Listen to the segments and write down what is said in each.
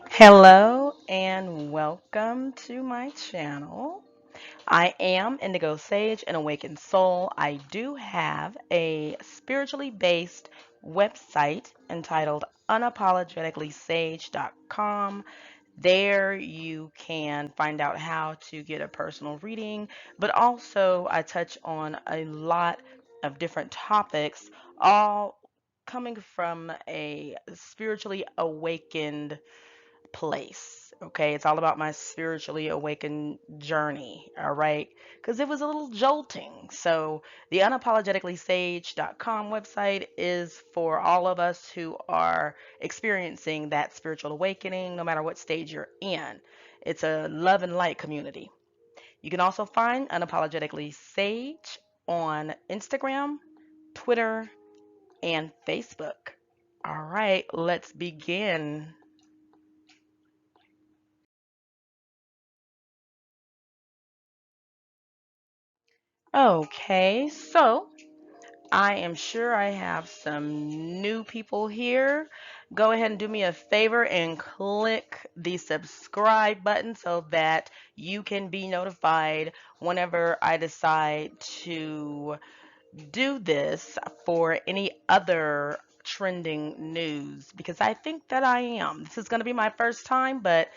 Hello and welcome to my channel. I am Indigo Sage, an awakened soul. I do have a spiritually based website entitled unapologeticallysage.com. There you can find out how to get a personal reading, but also I touch on a lot of different topics, all coming from a spiritually awakened place. Okay, it's all about my spiritually awakened journey. All right, because it was a little jolting. So, the unapologeticallysage.com website is for all of us who are experiencing that spiritual awakening, no matter what stage you're in. It's a love and light community. You can also find Unapologetically Sage on Instagram, Twitter, and Facebook. All right, let's begin. Okay, so I am sure I have some new people here. Go ahead and do me a favor and click the subscribe button so that you can be notified whenever I decide to do this for any other trending news because I think that I am. This is going to be my first time, but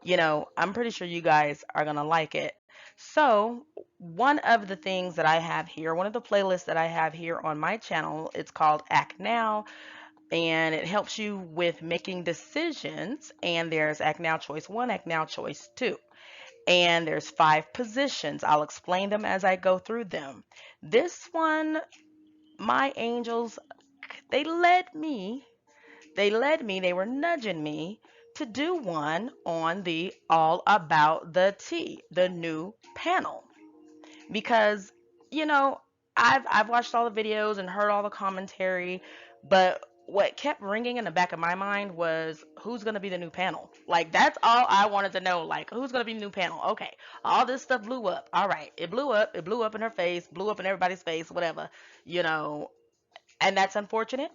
I'm pretty sure you guys are going to like it. So, one of the things that I have here, one of the playlists that I have here on my channel, it's called Act Now, and it helps you with making decisions. And there's Act Now Choice 1, Act Now Choice 2. And there's 5 positions. I'll explain them as I go through them. This one, my angels, they led me, they were nudging me to do one on the All About the Tea, the new panel. Because, you know, I've watched all the videos and heard all the commentary, but what kept ringing in the back of my mind was who's going to be the new panel. Like, that's all I wanted to know. Like, who's going to be the new panel? Okay, all this stuff blew up. All right, it blew up in her face, blew up in everybody's face, whatever, you know, and that's unfortunate.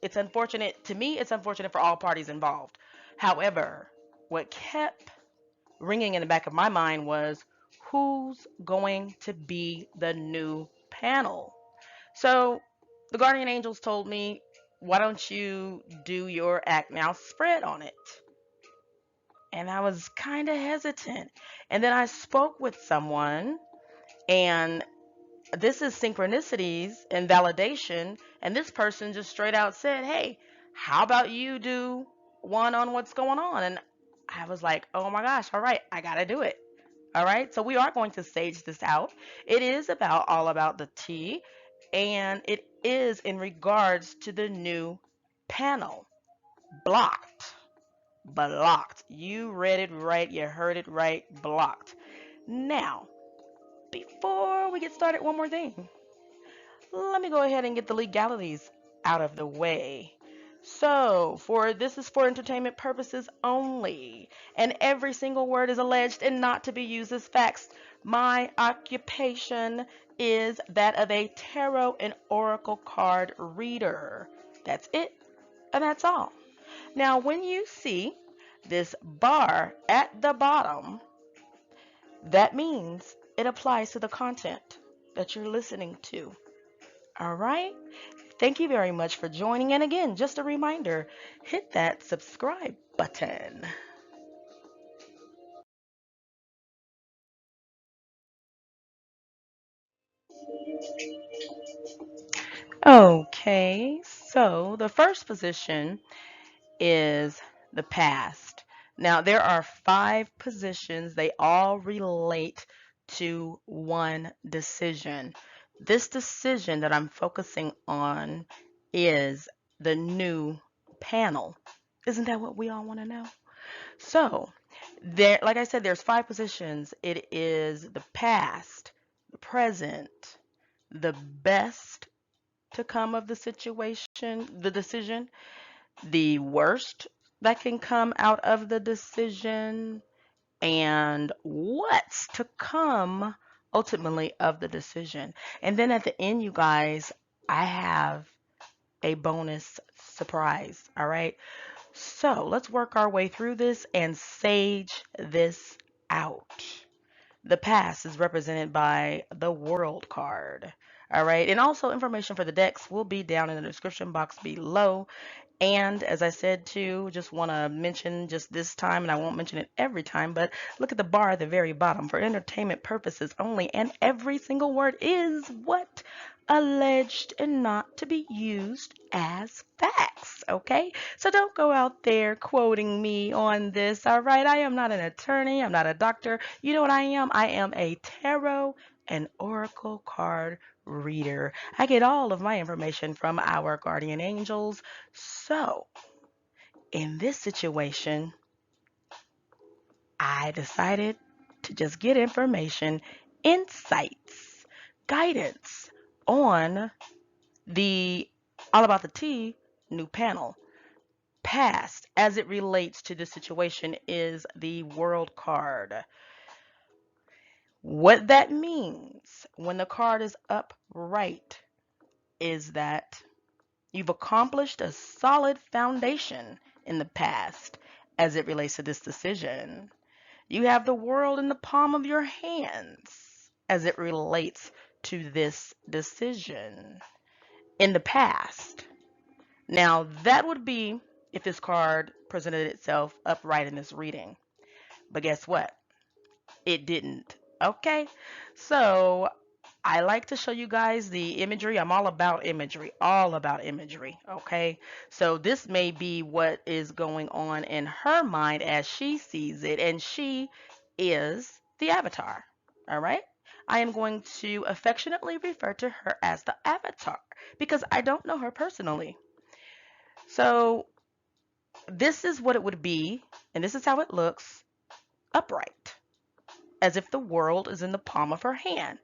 It's unfortunate to me, it's unfortunate for all parties involved. However, what kept ringing in the back of my mind was who's going to be the new panel? So the guardian angels told me, why don't you do your Act Now spread on it? And I was kind of hesitant. And then I spoke with someone, and this is synchronicities and validation. And this person just straight out said, hey, how about you do one on what's going on? And I was like, oh my gosh, all right, I got to do it. All right, so we are going to stage this out. It is about all about the tea, and it is in regards to the new panel. Blocked. Blocked. You read it right, you heard it right, blocked. Now, before we get started, one more thing. Let me go ahead and get the legalities out of the way. So, for this is for entertainment purposes only, and every single word is alleged and not to be used as facts. My occupation is that of a tarot and oracle card reader. That's it, and that's all. Now, when you see this bar at the bottom, that means it applies to the content that you're listening to. All right? Thank you very much for joining. And again, just a reminder, hit that subscribe button. Okay, so the first position is the past. Now, there are 5 positions. They all relate to one decision. This decision that I'm focusing on is the new panel. Isn't that what we all want to know? So, there, like I said, there's 5 positions. It is the past, the present, the best to come of the situation, the decision, the worst that can come out of the decision, and what's to come ultimately of the decision. And then at the end, you guys, I have a bonus surprise. All right. So let's work our way through this and sage this out. The past is represented by the World card. All right, and also information for the decks will be down in the description box below. And as I said too, just want to mention just this time, and I won't mention it every time, but look at the bar at the very bottom for entertainment purposes only. And every single word is what? Alleged and not to be used as facts. Okay? So don't go out there quoting me on this. All right? I am not an attorney. I'm not a doctor. You know what I am? I am a tarot and oracle card reader. I get all of my information from our guardian angels. So, in this situation, I decided to just get information, insights, guidance on the All About the Tea new panel. Past, as it relates to this situation, is the World card. What that means when the card is upright is that you've accomplished a solid foundation in the past as it relates to this decision. You have the world in the palm of your hands as it relates to this decision in the past. Now, that would be if this card presented itself upright in this reading. But guess what? It didn't. Okay, so I like to show you guys the imagery. I'm all about imagery, all about imagery. Okay, so this may be what is going on in her mind as she sees it, and she is the avatar. All right, I am going to affectionately refer to her as the avatar because I don't know her personally. So this is what it would be, and this is how it looks upright, as if the world is in the palm of her hand.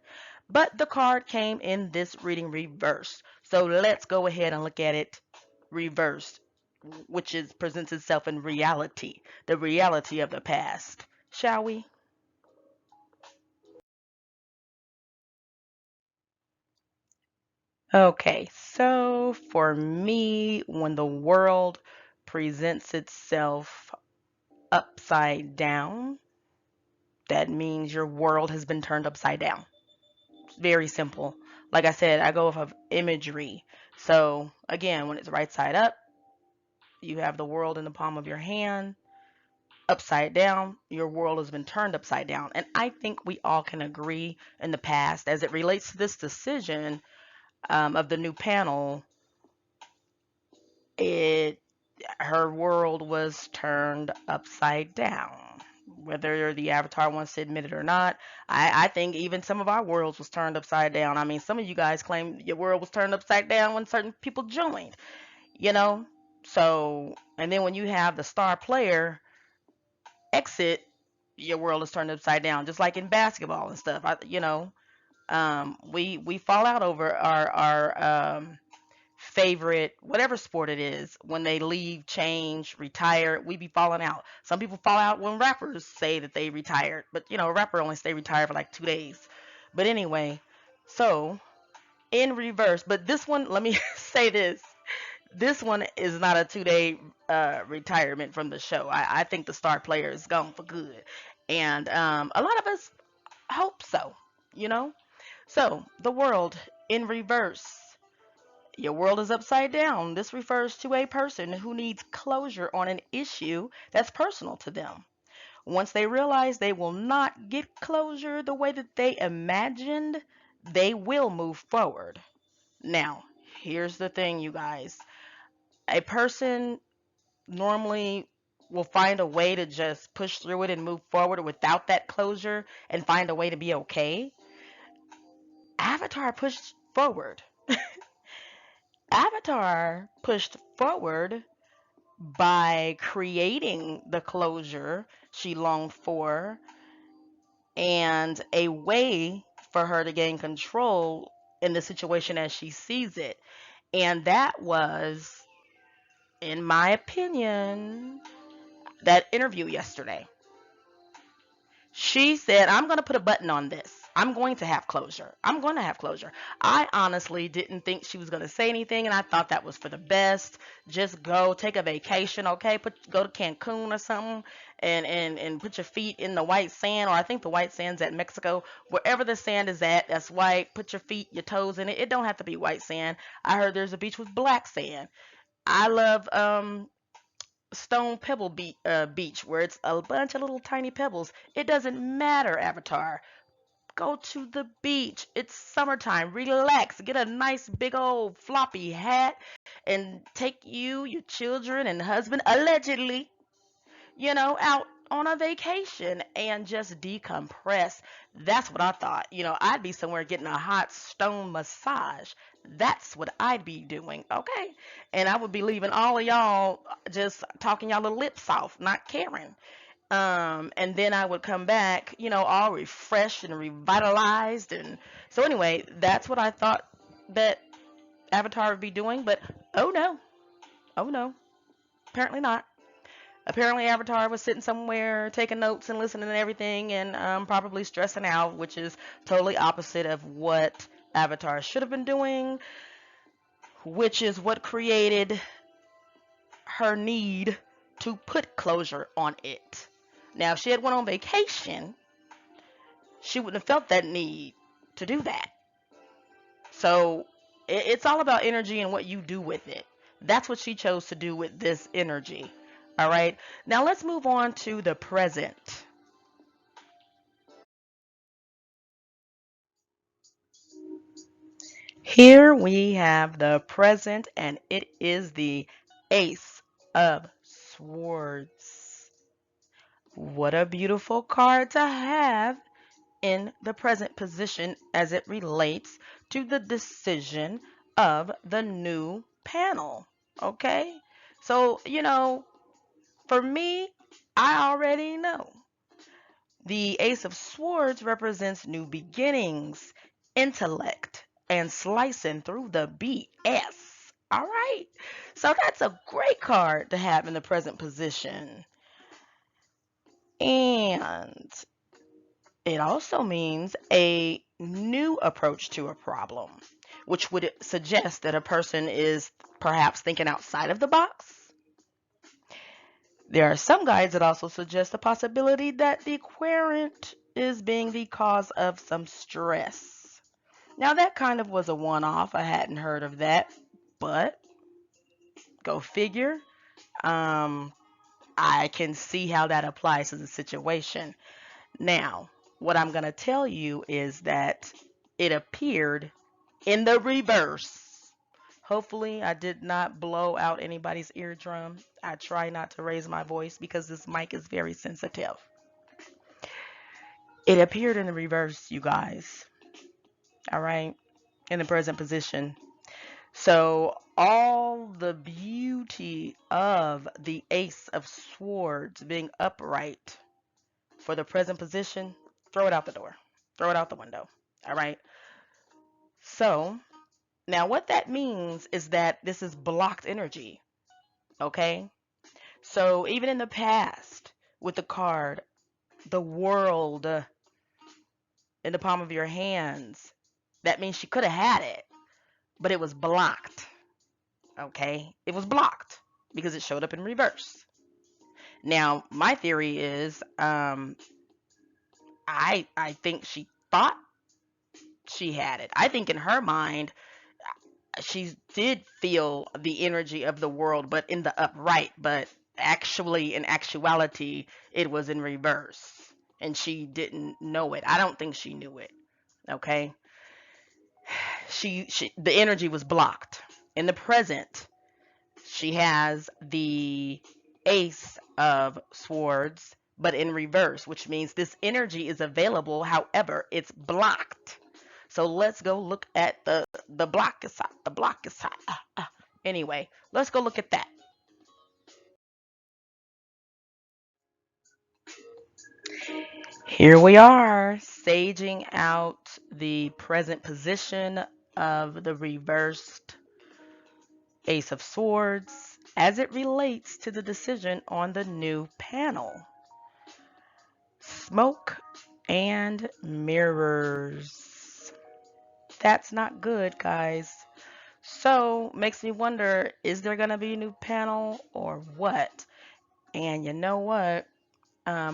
But the card came in this reading reversed. So let's go ahead and look at it reversed, which is presents itself in reality, the reality of the past. Shall we? Okay, so for me, when the world presents itself upside down, that means your world has been turned upside down. Very simple. Like I said, I go off of imagery. So again, when it's right side up, you have the world in the palm of your hand. Upside down, your world has been turned upside down. And I think we all can agree in the past, as it relates to this decision of the new panel, it her world was turned upside down. Whether the avatar wants to admit it or not, I think even some of our worlds was turned upside down. I mean, some of you guys claim your world was turned upside down when certain people joined, you know? So, and then when you have the star player exit, your world is turned upside down, just like in basketball and stuff. We fall out over our favorite whatever sport it is when they leave, change, retire. We be falling out. Some people fall out when rappers say that they retired, but a rapper only stay retired for like 2 days. But anyway, so in reverse. But this one, let me say this. This one is not a 2 day retirement from the show. I think the star player is gone for good. And a lot of us hope so, you know? So, the world in reverse. Your world is upside down. This refers to a person who needs closure on an issue that's personal to them. Once they realize they will not get closure the way that they imagined, they will move forward. Now, here's the thing, you guys. A person normally will find a way to just push through it and move forward without that closure and find a way to be okay. Avatar pushed forward. Avatar pushed forward by creating the closure she longed for and a way for her to gain control in the situation as she sees it. And that was, in my opinion, that interview yesterday. She said, I'm going to put a button on this. I'm going to have closure. I'm going to have closure. I honestly didn't think she was going to say anything, and I thought that was for the best. Just go take a vacation, okay? Go to Cancun or something, and put your feet in the white sand, or I think the white sand's at Mexico. Wherever the sand is at, that's white. Put your feet, your toes in it. It don't have to be white sand. I heard there's a beach with black sand. I love Stone Pebble Beach, where it's a bunch of little tiny pebbles. It doesn't matter, Avatar. Go to the beach. It's summertime. Relax. Get a nice big old floppy hat and take you, your children, and husband, allegedly, out on a vacation and just decompress. That's what I thought. I'd be somewhere getting a hot stone massage. That's what I'd be doing, okay? And I would be leaving all of y'all just talking y'all little lips off, not caring. And then I would come back, all refreshed and revitalized. And so, anyway, that's what I thought that Avatar would be doing. But oh no, apparently not. Apparently, Avatar was sitting somewhere taking notes and listening and everything, and probably stressing out, which is totally opposite of what Avatar should have been doing, which is what created her need to put closure on it. Now, if she had went on vacation, she wouldn't have felt that need to do that. So it's all about energy and what you do with it. That's what she chose to do with this energy. All right. Now let's move on to the present. Here we have the present, and it is the Ace of Swords. What a beautiful card to have in the present position as it relates to the decision of the new panel. Okay? So, for me, I already know. The Ace of Swords represents new beginnings, intellect, and slicing through the BS. All right? So that's a great card to have in the present position. And it also means a new approach to a problem, which would suggest that a person is perhaps thinking outside of the box. There are some guides that also suggest the possibility that the querent is being the cause of some stress. Now, that kind of was a one off. I hadn't heard of that, but go figure. I can see how that applies to the situation. Now, what I'm going to tell you is that it appeared in the reverse. Hopefully, I did not blow out anybody's eardrum. I try not to raise my voice because this mic is very sensitive. It appeared in the reverse, you guys. All right? In the present position. So, all the beauty of the Ace of Swords being upright for the present position, throw it out the door. Throw it out the window. All right? So, now what that means is that this is blocked energy. Okay? So, even in the past, with the card, the world in the palm of your hands, that means she could have had it, but it was blocked. Okay? It was blocked because it showed up in reverse. Now, my theory is I think she thought she had it. I think in her mind, she did feel the energy of the world, but in the upright. But actually, in actuality, it was in reverse. And she didn't know it. I don't think she knew it. Okay? The energy was blocked. In the present, she has the Ace of Swords, but in reverse, which means this energy is available. However, it's blocked. So let's go look at the block is hot. The block is hot. Anyway, let's go look at that. Here we are, saging out the present position of the reversed Ace of Swords as it relates to the decision on the new panel. Smoke and mirrors. That's not good, guys. So, makes me wonder, is there going to be a new panel or what? And you know what?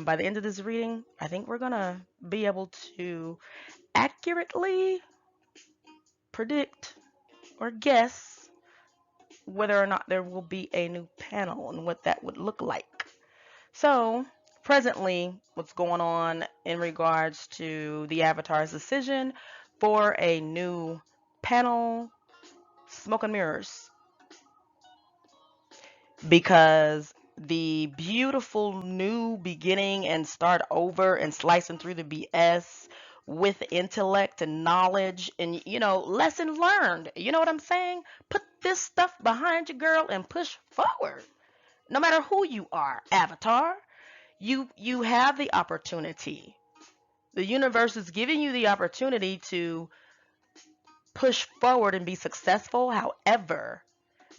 By the end of this reading, I think we're going to be able to accurately predict or guess whether or not there will be a new panel and what that would look like. So, presently, what's going on in regards to the Avatar's decision for a new panel, smoke and mirrors, because the beautiful new beginning and start over and slicing through the BS with intellect and knowledge and, lesson learned. You know what I'm saying? Put this stuff behind you, girl, and push forward. No matter who you are, Avatar, you have the opportunity. The universe is giving you the opportunity to push forward and be successful. However,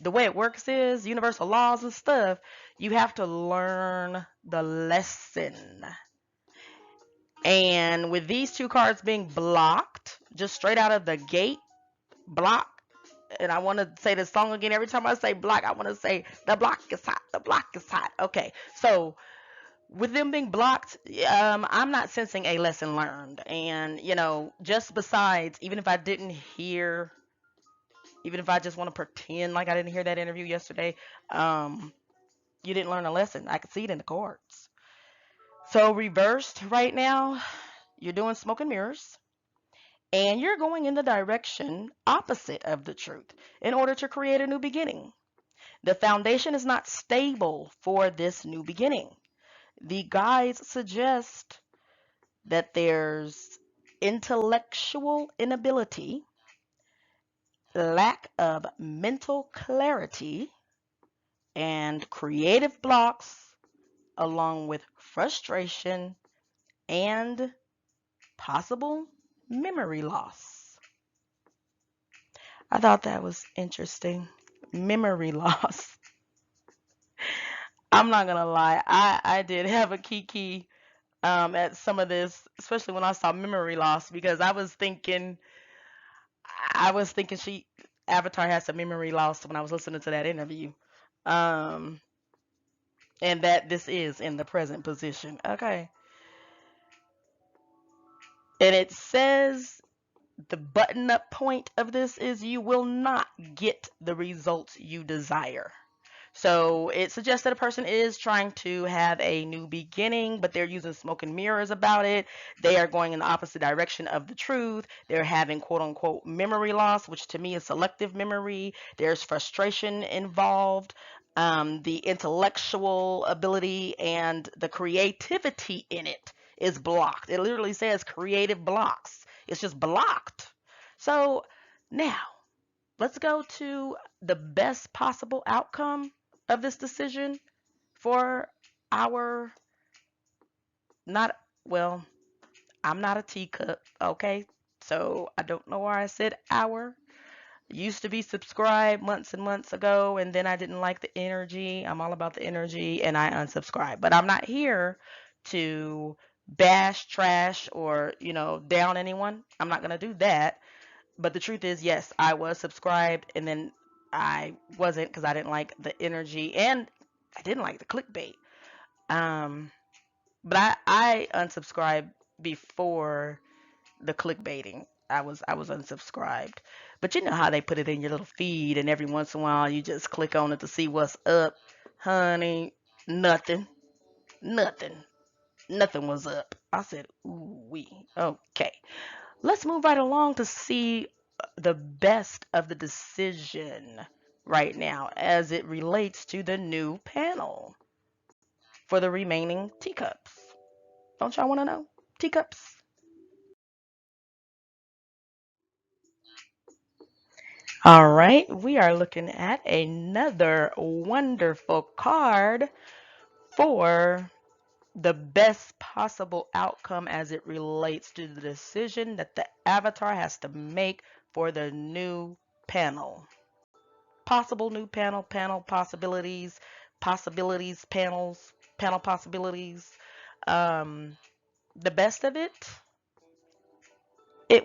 the way it works is universal laws and stuff. You have to learn the lesson. And with these two cards being blocked, just straight out of the gate, block. And I want to say this song again. Every time I say block, I want to say the block is hot. The block is hot. Okay, so with them being blocked, I'm not sensing a lesson learned. And, just besides, even if I didn't hear, even if I just want to pretend like I didn't hear that interview yesterday, you didn't learn a lesson. I could see it in the cards. So, reversed right now, you're doing smoke and mirrors, and you're going in the direction opposite of the truth in order to create a new beginning. The foundation is not stable for this new beginning. The guides suggest that there's intellectual inability, lack of mental clarity, and creative blocks, along with frustration and possible memory loss. I thought that was interesting. Memory loss. I'm not gonna lie, I did have a kiki at some of this, especially when I saw memory loss, because I was thinking she Avatar has some memory loss when I was listening to that interview. Um, and that this is in the present position. Okay. And it says the button up point of this is you will not get the results you desire. So it suggests that a person is trying to have a new beginning, but they're using smoke and mirrors about it. They are going in the opposite direction of the truth. They're having quote unquote memory loss, which to me is selective memory. There's frustration involved. The intellectual ability and the creativity in it is blocked. It literally says creative blocks. It's just blocked. So now let's go to the best possible outcome of this decision for our not well, I'm not a teacup, okay? So I don't know why I said our. Used to be subscribed months and months ago, and then I didn't like the energy. I'm all about the energy, and I unsubscribed. But I'm not here to bash, trash, or down anyone. I'm not gonna do that. But the truth is, yes, I was subscribed, and then I wasn't because I didn't like the energy, and I didn't like the clickbait. Um, but I unsubscribed before the clickbaiting. I was unsubscribed. But you know how they put it in your little feed, and every once in a while you just click on it to see what's up. Honey, nothing, nothing, nothing was up. I said, ooh wee. Okay. Let's move right along to see the best of the decision right now as it relates to the new panel for the remaining teacups. Don't y'all want to know? Teacups? All right, we are looking at another wonderful card for the best possible outcome as it relates to the decision that the avatar has to make for the new panel. Possible new panel possibilities, panel possibilities. Um, The best of it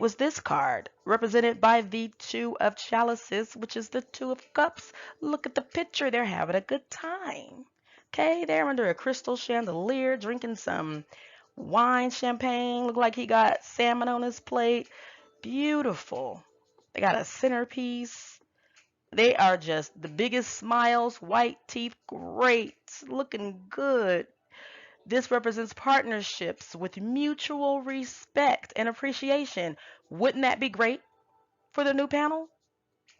was this card, represented by the Two of Chalices, which is the Two of Cups. Look at the picture. They're having a good time. Okay, they're under a crystal chandelier, drinking some wine, champagne. Look like he got salmon on his plate. Beautiful. They got a centerpiece. They are just the biggest smiles, white teeth, great, looking good. This represents partnerships with mutual respect and appreciation. Wouldn't that be great for the new panel?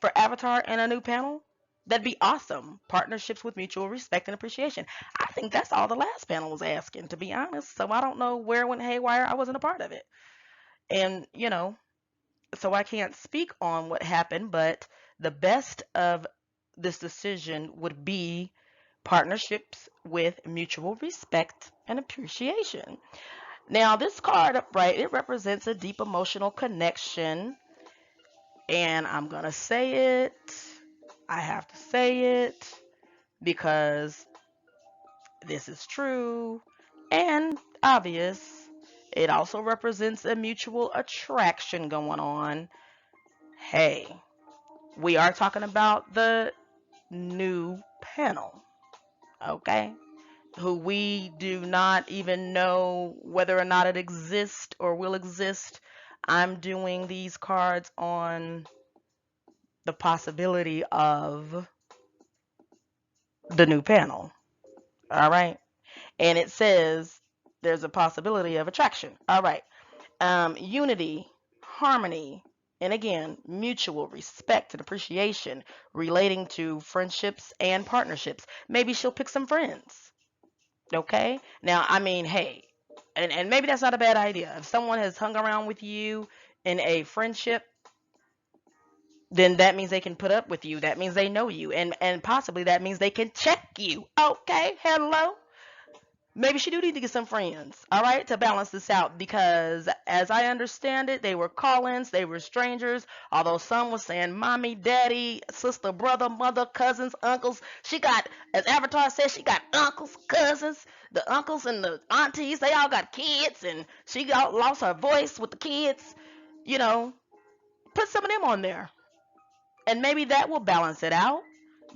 For Avatar and a new panel? That'd be awesome. Partnerships with mutual respect and appreciation. I think that's all the last panel was asking, to be honest. So I don't know where it went haywire. I wasn't a part of it. And, so I can't speak on what happened, but the best of this decision would be partnerships with mutual respect and appreciation. Now, this card, right, it represents a deep emotional connection, and I'm going to say it. I have to say it because this is true and obvious. It also represents a mutual attraction going on. Hey, we are talking about the new panel, okay? Who we do not even know whether or not it exists or will exist. I'm doing these cards on the possibility of the new panel. All right. And it says there's a possibility of attraction. All right. Unity, harmony, and again, mutual respect and appreciation relating to friendships and partnerships. Maybe she'll pick some friends. Okay. Now, I mean, hey, and maybe that's not a bad idea. If someone has hung around with you in a friendship, then that means they can put up with you. That means they know you. And possibly that means they can check you. Okay. Hello. Maybe she do need to get some friends, all right, to balance this out because as I understand it, they were call-ins, they were strangers, although some was saying mommy, daddy, sister, brother, mother, cousins, uncles. She got, as Avatar says, she got uncles, cousins, the uncles and the aunties, they all got kids, and she got lost her voice with the kids. You know, put some of them on there, and maybe that will balance it out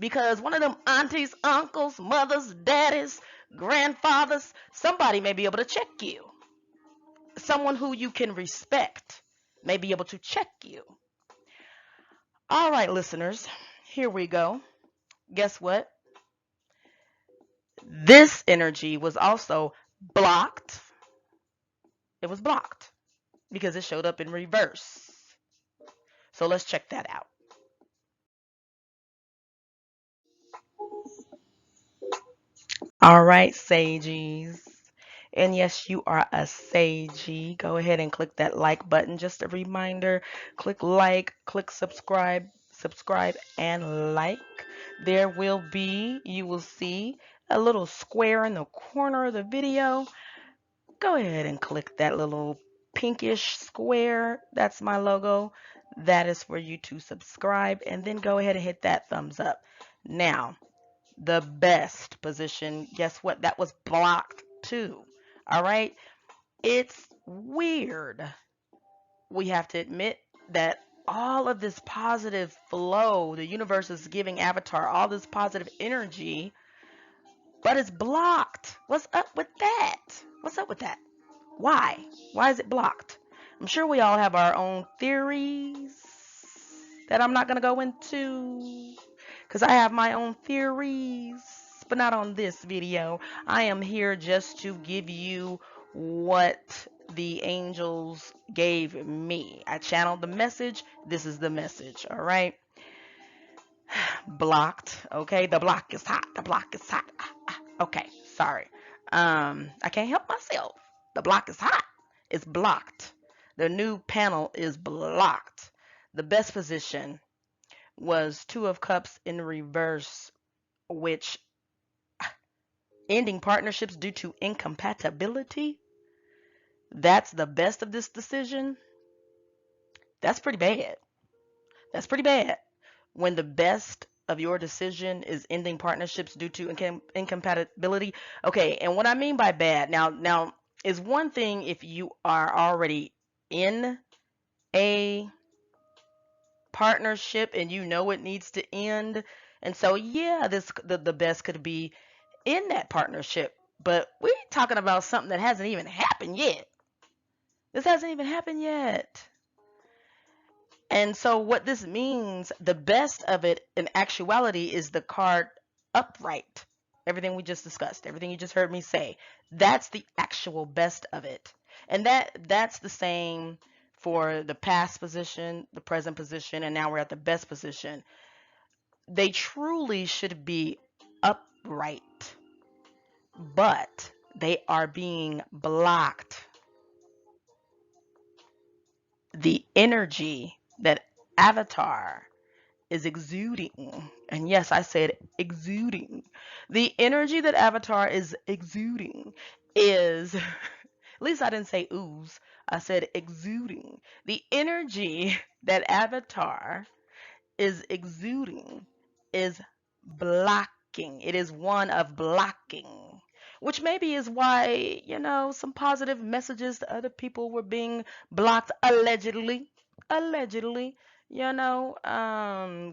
because one of them aunties, uncles, mothers, daddies, grandfathers, somebody may be able to check you. Someone who you can respect may be able to check you. All right, listeners, here we go. Guess what? This energy was also blocked. It was blocked because it showed up in reverse. So let's check that out. All right, sages. And yes, you are a sagey. Go ahead and click that like button. Just a reminder, click like, click subscribe and like. There will be, you will see a little square in the corner of the video. Go ahead and click that little pinkish square. That's my logo. That is for you to subscribe. And then go ahead and hit that thumbs up. Now, the best position, guess what? That was blocked too. All right. It's weird. We have to admit that all of this positive flow, the universe is giving Avatar all this positive energy, but it's blocked. What's up with that? What's up with that? Why? Why is it blocked? I'm sure we all have our own theories that I'm not going to go into because I have my own theories, but not on this video. I am here just to give you what the angels gave me. I channeled the message. This is the message, all right? Blocked, okay? The block is hot. The block is hot. Okay, sorry. I can't help myself. The block is hot. It's blocked. The new panel is blocked. The best position was Two of Cups in reverse, which ending partnerships due to incompatibility. That's the best of this decision. That's pretty bad. That's pretty bad. When the best of your decision is ending partnerships due to incompatibility. Okay, and what I mean by bad, now It's one thing if you are already in a partnership and you know it needs to end. And so yeah, the best could be in that partnership. But we're talking about something that hasn't even happened yet. This hasn't even happened yet. And so what this means, the best of it in actuality is the card upright. Everything we just discussed, everything you just heard me say, that's the actual best of it. And that's the same for the past position, the present position, and now we're at the best position. They truly should be upright, but they are being blocked. The energy that Avatar is exuding, and yes, I said exuding. The energy that Avatar is exuding is, at least I didn't say ooze, I said exuding. The energy that Avatar is exuding is blocking. It is one of blocking, which maybe is why, some positive messages to other people were being blocked allegedly. Allegedly,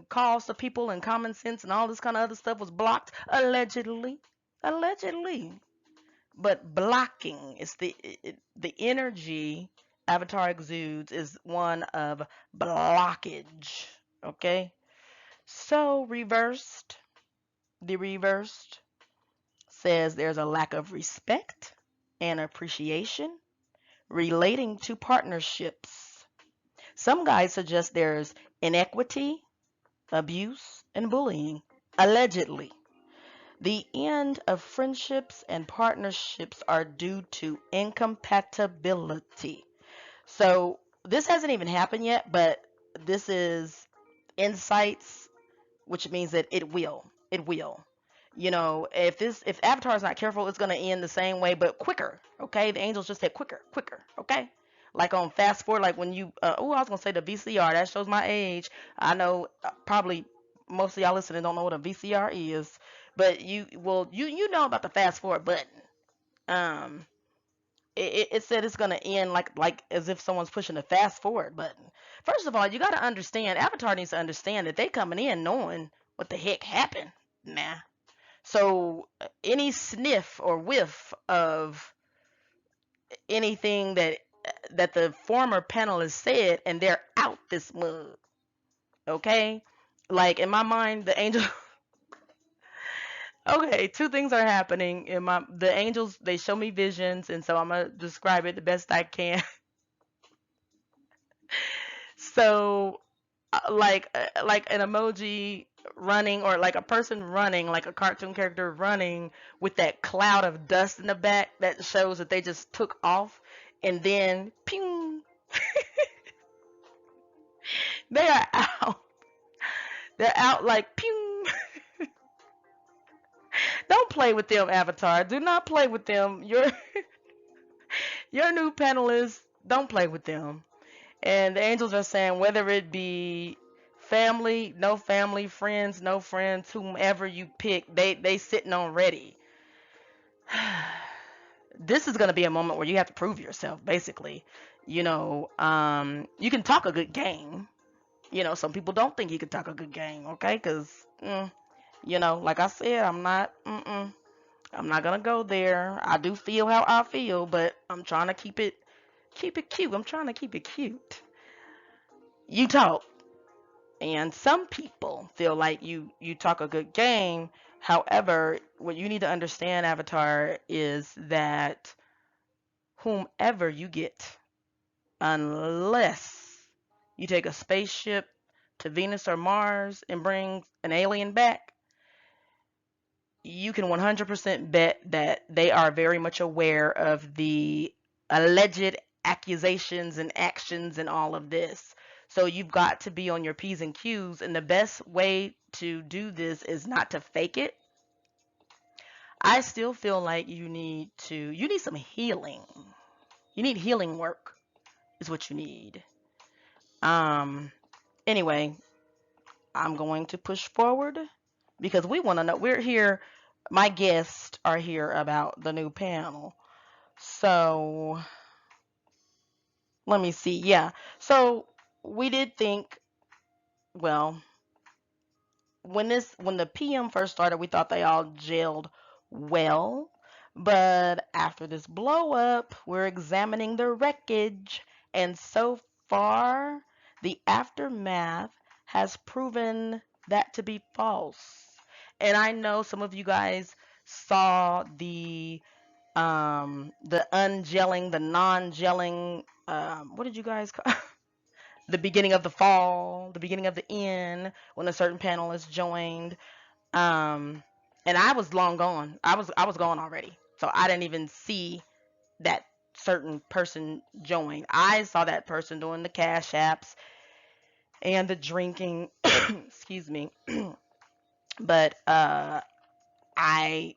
calls to people and common sense and all this kind of other stuff was blocked allegedly. Allegedly. But blocking is the energy Avatar exudes is one of blockage. Okay? So the reversed says there's a lack of respect and appreciation relating to partnerships. Some guys suggest there's inequity, abuse, and bullying. Allegedly, the end of friendships and partnerships are due to incompatibility. So this hasn't even happened yet, but this is insights, which means that it will. It will. If Avatar is not careful, it's gonna end the same way, but quicker. Okay, the angels just said quicker, quicker. Okay, like on fast forward, like when you. I was gonna say the VCR. That shows my age. I know probably most of y'all listening don't know what a VCR is, but you know about the fast forward button. Um, it said it's gonna end like as if someone's pushing the fast forward button. First of all, you gotta understand. Avatar needs to understand that they coming in knowing what the heck happened. Nah. So any sniff or whiff of anything that the former panelists said, and they're out this mug. Okay. Like in my mind, the angel. Okay, two things are happening in the angels. They show me visions, and so I'm gonna describe it the best I can. So like an emoji running, or like a person running, like a cartoon character running with that cloud of dust in the back that shows that they just took off, and then ping, they are out. They're out like ping. Don't play with them, Avatar. Do not play with them. Your new panelists, don't play with them. And the angels are saying whether it be family, friends, no friends, whomever you pick, they sitting on ready. This is gonna be a moment where you have to prove yourself, basically. You can talk a good game. Some people don't think you can talk a good game, okay? Because, like I said, I'm not gonna go there. I do feel how I feel, but I'm trying to keep it cute. I'm trying to keep it cute. You talk. And some people feel like you talk a good game. However, what you need to understand, Avatar, is that whomever you get, unless you take a spaceship to Venus or Mars and bring an alien back, you can 100% bet that they are very much aware of the alleged accusations and actions and all of this. So you've got to be on your P's and Q's, and the best way to do this is not to fake it. I still feel like you need some healing. You need healing work is what you need. Um anyway, I'm going to push forward because we want to know. We're here, my guests are here about the new panel. So let me see. Yeah. So we did think, well, when the PM first started, we thought they all gelled well. But after this blow up, we're examining the wreckage, and so far, the aftermath has proven that to be false. And I know some of you guys saw the ungelling, the non-gelling, what did you guys call the beginning of the fall, the beginning of the end, when a certain panelist joined. Um, and I was long gone. I was gone already. So I didn't even see that certain person join. I saw that person doing the cash apps and the drinking. Excuse me. But I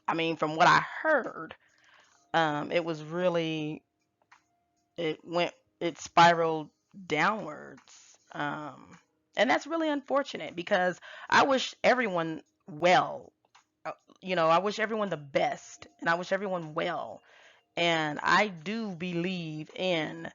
I mean from what I heard, it was really it went it spiraled downwards. And that's really unfortunate because I wish everyone well. I wish everyone the best and I wish everyone well. And I do believe in,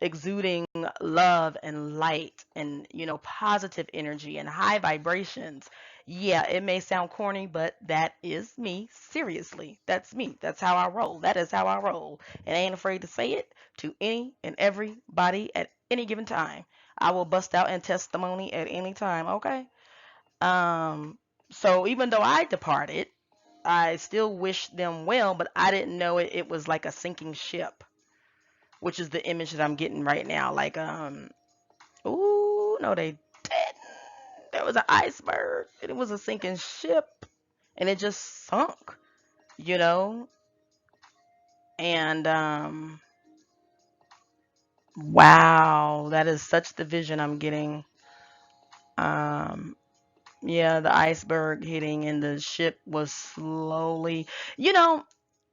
exuding love and light and, positive energy and high vibrations. Yeah, it may sound corny, but that is me. Seriously, that's me. That's how I roll. That is how I roll. And I ain't afraid to say it to any and everybody at any given time. I will bust out in testimony at any time, okay? Um, so even though I departed, I still wish them well, but I didn't know it was like a sinking ship, which is the image that I'm getting right now. Like, ooh, no, they didn't. There was an iceberg, and it was a sinking ship, and it just sunk, you know? And, wow, that is such the vision I'm getting. Um, yeah, the iceberg hitting, and the ship was slowly, you know,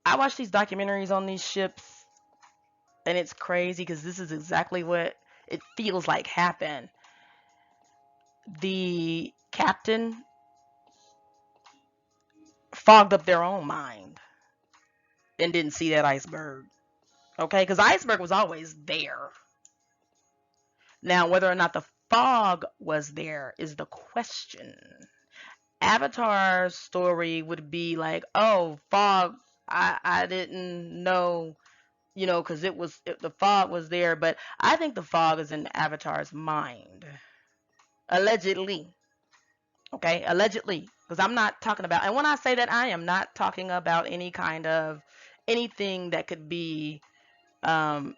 I watch these documentaries on these ships, and it's crazy because this is exactly what it feels like happened. The captain fogged up their own mind and didn't see that iceberg. Okay, because the iceberg was always there. Now, whether or not the fog was there is the question. Avatar's story would be like, oh, fog, I didn't know, because the fog was there, but I think the fog is in Avatar's mind. Allegedly. Okay, allegedly, because I'm not talking about, and when I say that, I am not talking about any kind of anything that could be um,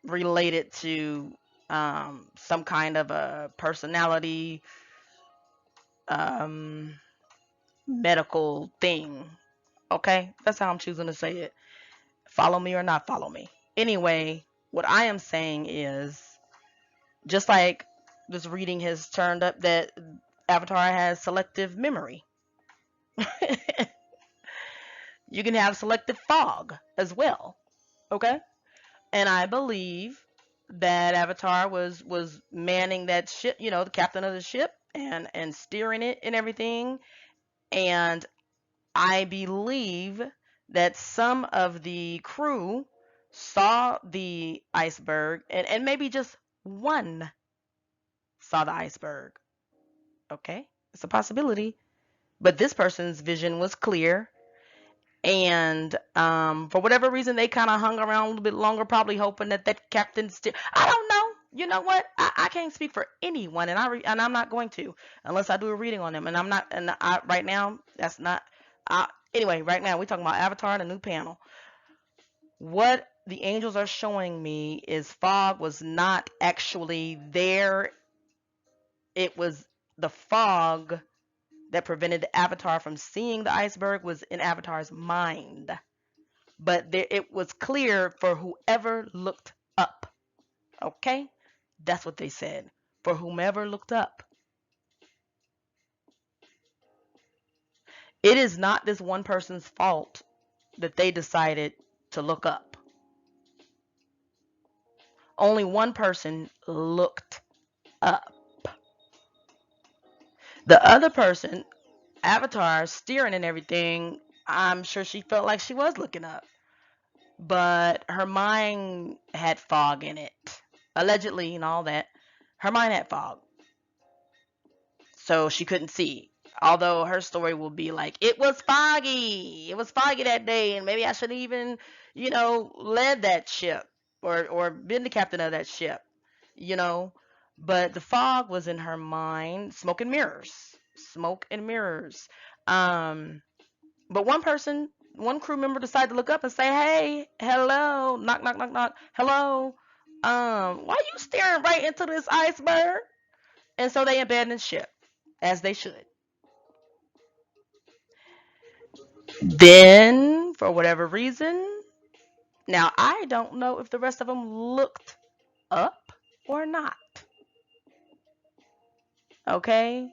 related to some kind of a personality um, medical thing. Okay, that's how I'm choosing to say it. Follow me or not follow me. Anyway, what I am saying is just like this reading has turned up that Avatar has selective memory. You can have selective fog as well. Okay? And I believe that Avatar was manning that ship, the captain of the ship and steering it and everything. And I believe that some of the crew saw the iceberg and maybe just one saw the iceberg. Okay? It's a possibility. But this person's vision was clear. And for whatever reason, they kind of hung around a little bit longer, probably hoping that that captain still. I don't know. You know what? I can't speak for anyone, and I'm not going to unless I do a reading on them. And I'm not. And right now, that's not. Anyway, right now we're talking about Avatar and a new panel. What the angels are showing me is fog was not actually there. It was the fog that prevented the Avatar from seeing the iceberg was in Avatar's mind. But it was clear for whoever looked up. Okay? That's what they said. For whomever looked up. It is not this one person's fault that they decided to look up. Only one person looked up. The other person, Avatar, steering and everything, I'm sure she felt like she was looking up, but her mind had fog in it, allegedly, and all that. Her mind had fog, so she couldn't see. Although her story will be like, it was foggy. It was foggy that day, and maybe I should even, led that ship or been the captain of that ship, you know. But the fog was in her mind, smoke and mirrors. Um, but one crew member decided to look up and say, "Hey, hello, knock, knock, knock, knock, hello. Why you staring right into this iceberg?" And so they abandoned ship, as they should. Then, for whatever reason, now I don't know if the rest of them looked up or not. Okay,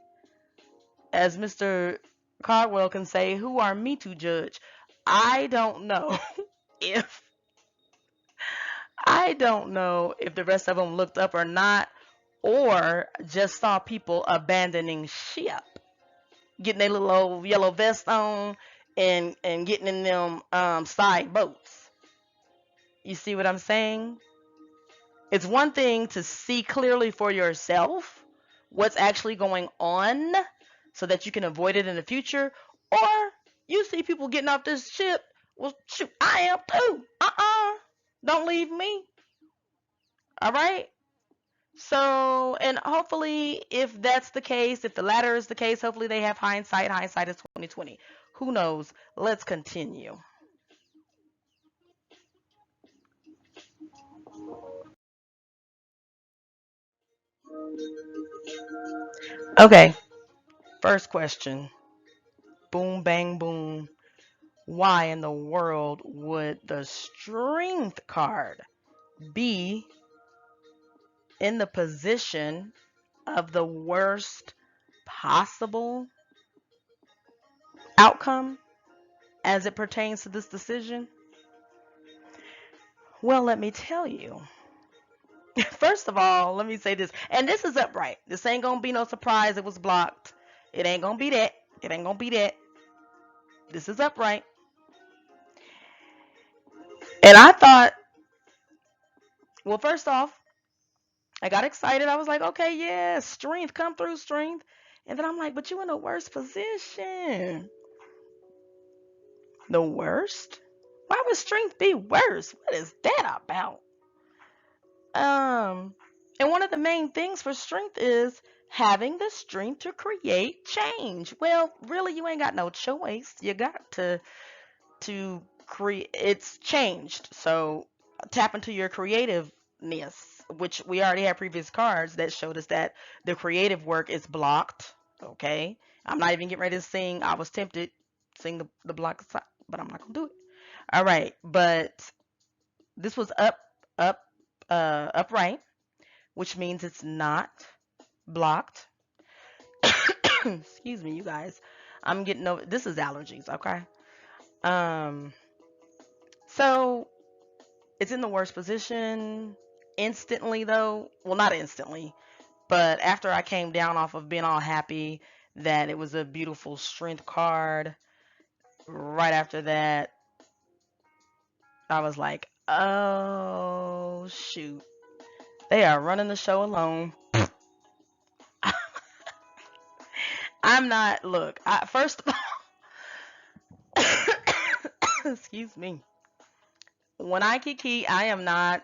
as Mr. Cardwell can say, "Who are me to judge?" I don't know if I don't know if the rest of them looked up or not, or just saw people abandoning ship, getting their little old yellow vest on and getting in them side boats. You see what I'm saying? It's one thing to see clearly for yourself what's actually going on so that you can avoid it in the future, or you see people getting off this ship. Well, shoot, I am too. Don't leave me. All right. So, and hopefully, if that's the case, if the latter is the case, hopefully they have hindsight. Hindsight is 2020. Who knows? Let's continue. Okay, first question. Boom, bang, boom. Why in the world would the strength card be in the position of the worst possible outcome as it pertains to this decision? Well, let me tell you. First of all, let me say this, and this is upright. This ain't gonna be no surprise. It was blocked. It ain't gonna be that. It ain't gonna be that. This is upright. And I thought, well, first off, I got excited. I was like, okay, yeah, strength, come through, strength. And then I'm like, but you in the worst position. The worst? Why would strength be worse? What is that about? Um, and one of the main things for strength is having the strength to create change. Well, really, you ain't got no choice. You got to create. It's changed. So tap into your creativeness, which we already had previous cards that showed us that the creative work is blocked. Okay, I'm not even getting ready to sing. I was tempted sing the block, but I'm not gonna do it. All right, but this was up, upright, which means it's not blocked. Excuse me, you guys. I'm getting over. This is allergies. Okay. Um. So it's in the worst position instantly, though. Well, not instantly, but after I came down off of being all happy that it was a beautiful strength card, right after that, I was like, oh, shoot. They are running the show alone. I'm not, look, first of all, excuse me. When I kiki, I am not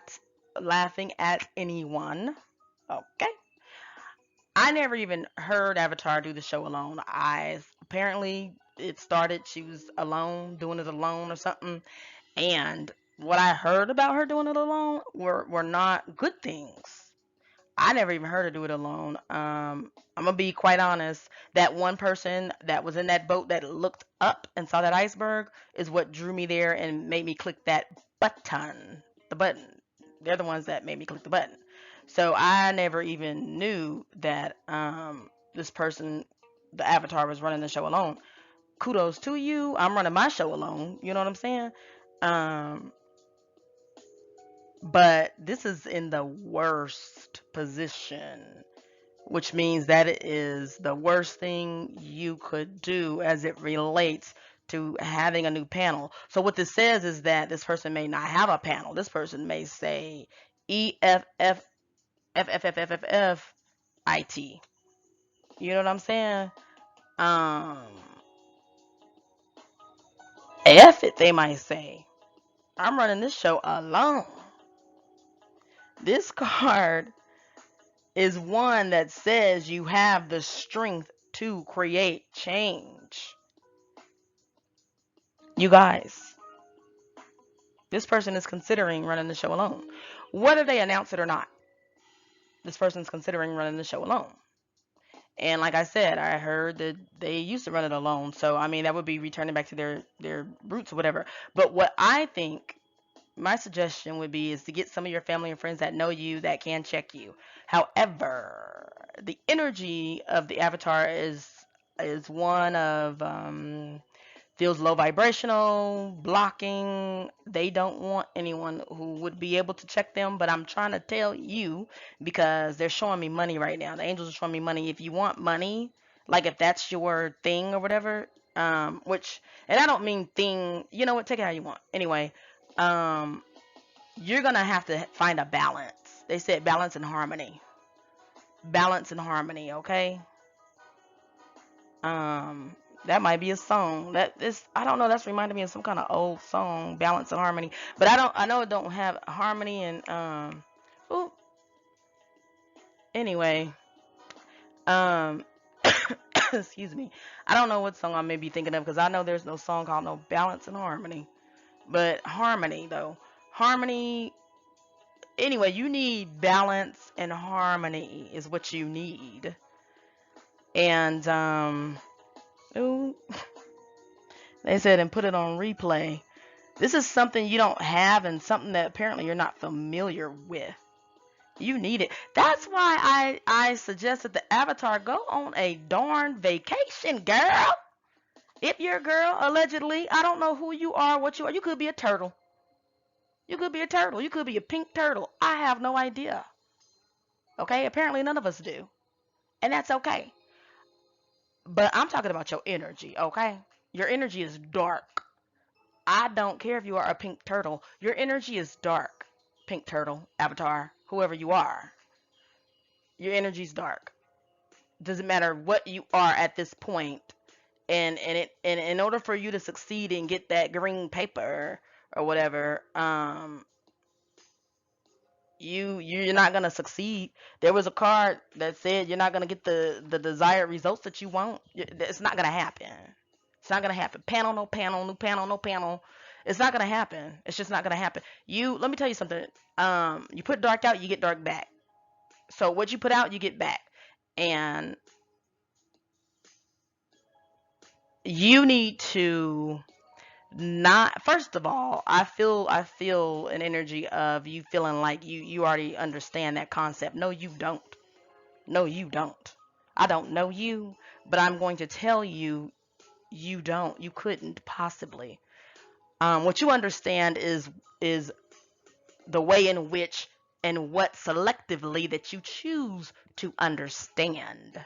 laughing at anyone. Okay. I never even heard Avatar do the show alone. I apparently it started she was alone, doing it alone or something. And what I heard about her doing it alone were not good things. I never even heard her do it alone. I'm gonna be quite honest. That one person that was in that boat that looked up and saw that iceberg is what drew me there and made me click that button. The button. They're the ones that made me click the button. So I never even knew that this person, the avatar, was running the show alone. Kudos to you. I'm running my show alone. You know what I'm saying? Um, but this is in the worst position, which means that it is the worst thing you could do as it relates to having a new panel. So what this says is that this person may not have a panel. This person may say E F F F F F F F F I T. You know what I'm saying? Um, F it, they might say. I'm running this show alone. This card is one that says you have the strength to create change. You guys, this person is considering running the show alone. Whether they announce it or not, this person's considering running the show alone. And like I said, I heard that they used to run it alone. So I mean that would be returning back to their roots or whatever. But what I think my suggestion would be is to get some of your family and friends that know you that can check you. However, the energy of the avatar is one of feels low vibrational, blocking. They don't want anyone who would be able to check them, but I'm trying to tell you because they're showing me money right now. The angels are showing me money. If you want money, like if that's your thing or whatever, which, and I don't mean thing, you know what, take it how you want. Anyway, um, you're gonna have to find a balance. They said balance and harmony. Balance and harmony, okay? Um, that might be a song. That this I don't know. That's reminding me of some kind of old song, Balance and Harmony. But I don't. I know it don't have harmony and Ooh. Anyway, um, excuse me. I don't know what song I may be thinking of because I know there's no song called no Balance and Harmony. But harmony though, harmony. Anyway, you need balance and harmony is what you need. And ooh, they said and put it on replay. This is something you don't have and something that apparently you're not familiar with. You need it. That's why I suggested the avatar go on a darn vacation, girl. If you're a girl, allegedly, I don't know who you are, what you are. You could be a turtle. You could be a turtle. You could be a pink turtle. I have no idea. Okay? Apparently none of us do. And that's okay. But I'm talking about your energy, okay? Your energy is dark. I don't care if you are a pink turtle. Your energy is dark. Pink turtle, avatar, whoever you are. Your energy's dark. Doesn't matter what you are at this point. And in order for you to succeed and get that green paper or whatever, you're not gonna succeed. There was a card that said you're not gonna get the desired results that you want. It's not gonna happen. It's not gonna happen. Panel, no panel, new panel, no panel. It's not gonna happen. It's just not gonna happen. Let me tell you something. You put dark out, you get dark back. So what you put out, you get back. And you need to not, first of all, I feel an energy of you feeling like you already understand that concept. No, you don't. No, you don't. I don't know you, but I'm going to tell you you don't. You couldn't possibly. What you understand is the way in which and what selectively that you choose to understand.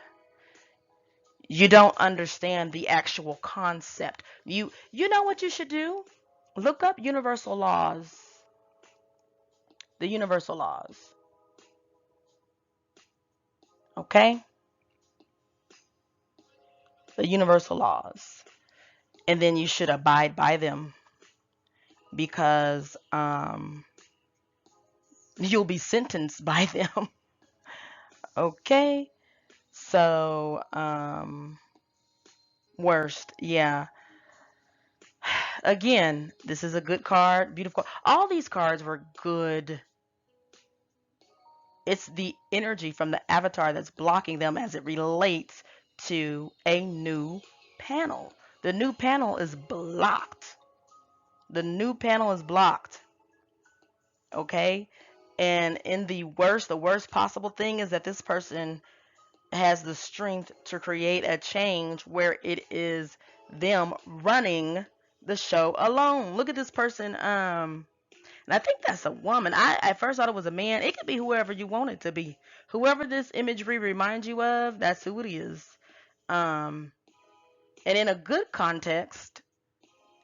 You don't understand the actual concept. You know what you should do? Look up universal laws. The universal laws. Okay? The universal laws. And then you should abide by them because you'll be sentenced by them. Okay? So, worst, yeah. Again, this is a good card, beautiful. All these cards were good. It's the energy from the avatar that's blocking them as it relates to a new panel. The new panel is blocked. The new panel is blocked. Okay? And in the worst possible thing is that this person has the strength to create a change where it is them running the show alone. Look at this person. And I think that's a woman. I at first thought it was a man. It could be whoever you want it to be. Whoever this imagery reminds you of, that's who it is. Um, and in a good context,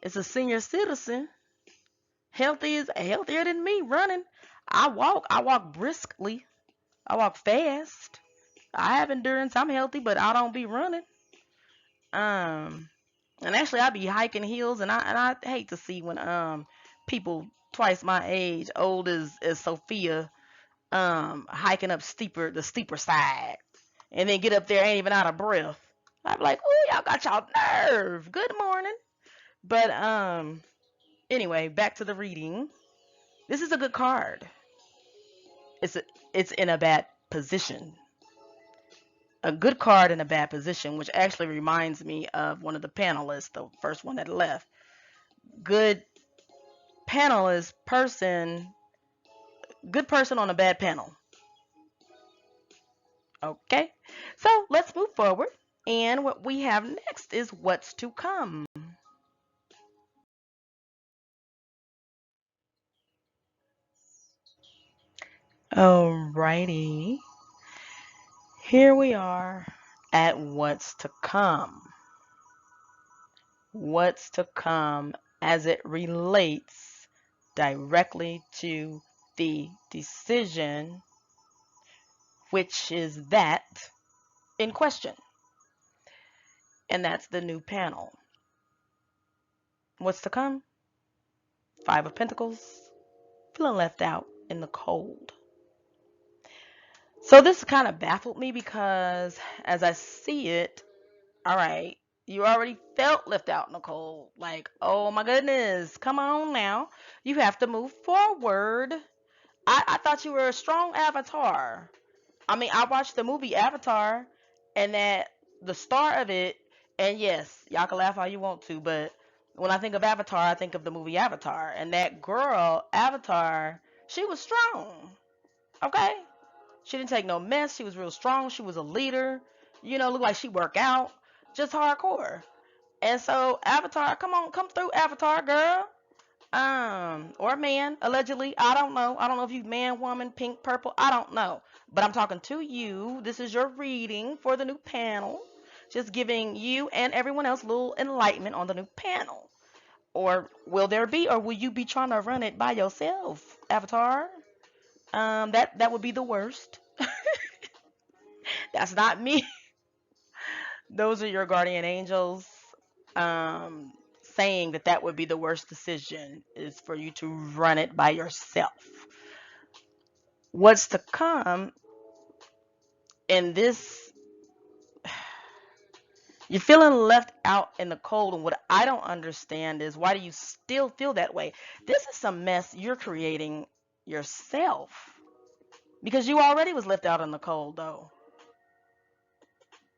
It's a senior citizen. Healthier than me running. I walk briskly. I walk fast. I have endurance. I'm healthy, but I don't be running. Um, and actually, I be hiking hills, and I hate to see when people twice my age, old as Sophia, hiking up the steeper side, and then get up there ain't even out of breath. I'm like, oh, y'all got y'all nerve. Good morning. But anyway, back to the reading. This is a good card. It's a, it's in a bad position. A good card in a bad position, which actually reminds me of one of the panelists, the first one that left. Good panelist person, good person on a bad panel. Okay, so let's move forward. And what we have next is what's to come. Alrighty, here we are at what's to come. What's to come as it relates directly to the decision, which is that in question. And that's the new panel. What's to come? Five of Pentacles, feeling left out in the cold. So this kind of baffled me because as I see it, all right, you already felt left out in the cold. Like, oh my goodness, come on now. You have to move forward. I thought you were a strong avatar. I mean, I watched the movie Avatar, and that the star of it, and yes, y'all can laugh all you want to, but when I think of Avatar, I think of the movie Avatar, and that girl, Avatar, she was strong, okay? She didn't take no mess. She was real strong. She was a leader. Looked like she worked out, just hardcore. And so Avatar, come on, come through, Avatar girl. Or man, allegedly. I don't know. I don't know if you man, woman, pink, purple. I don't know. But I'm talking to you. This is your reading for the new panel. Just giving you and everyone else a little enlightenment on the new panel. Or will there be, or will you be trying to run it by yourself, Avatar? That would be the worst. That's not me. Those are your guardian angels. Um, saying that that would be the worst decision is for you to run it by yourself. What's to come in this, you're feeling left out in the cold, and what I don't understand is why do you still feel that way? This is some mess you're creating yourself because you already was left out in the cold though.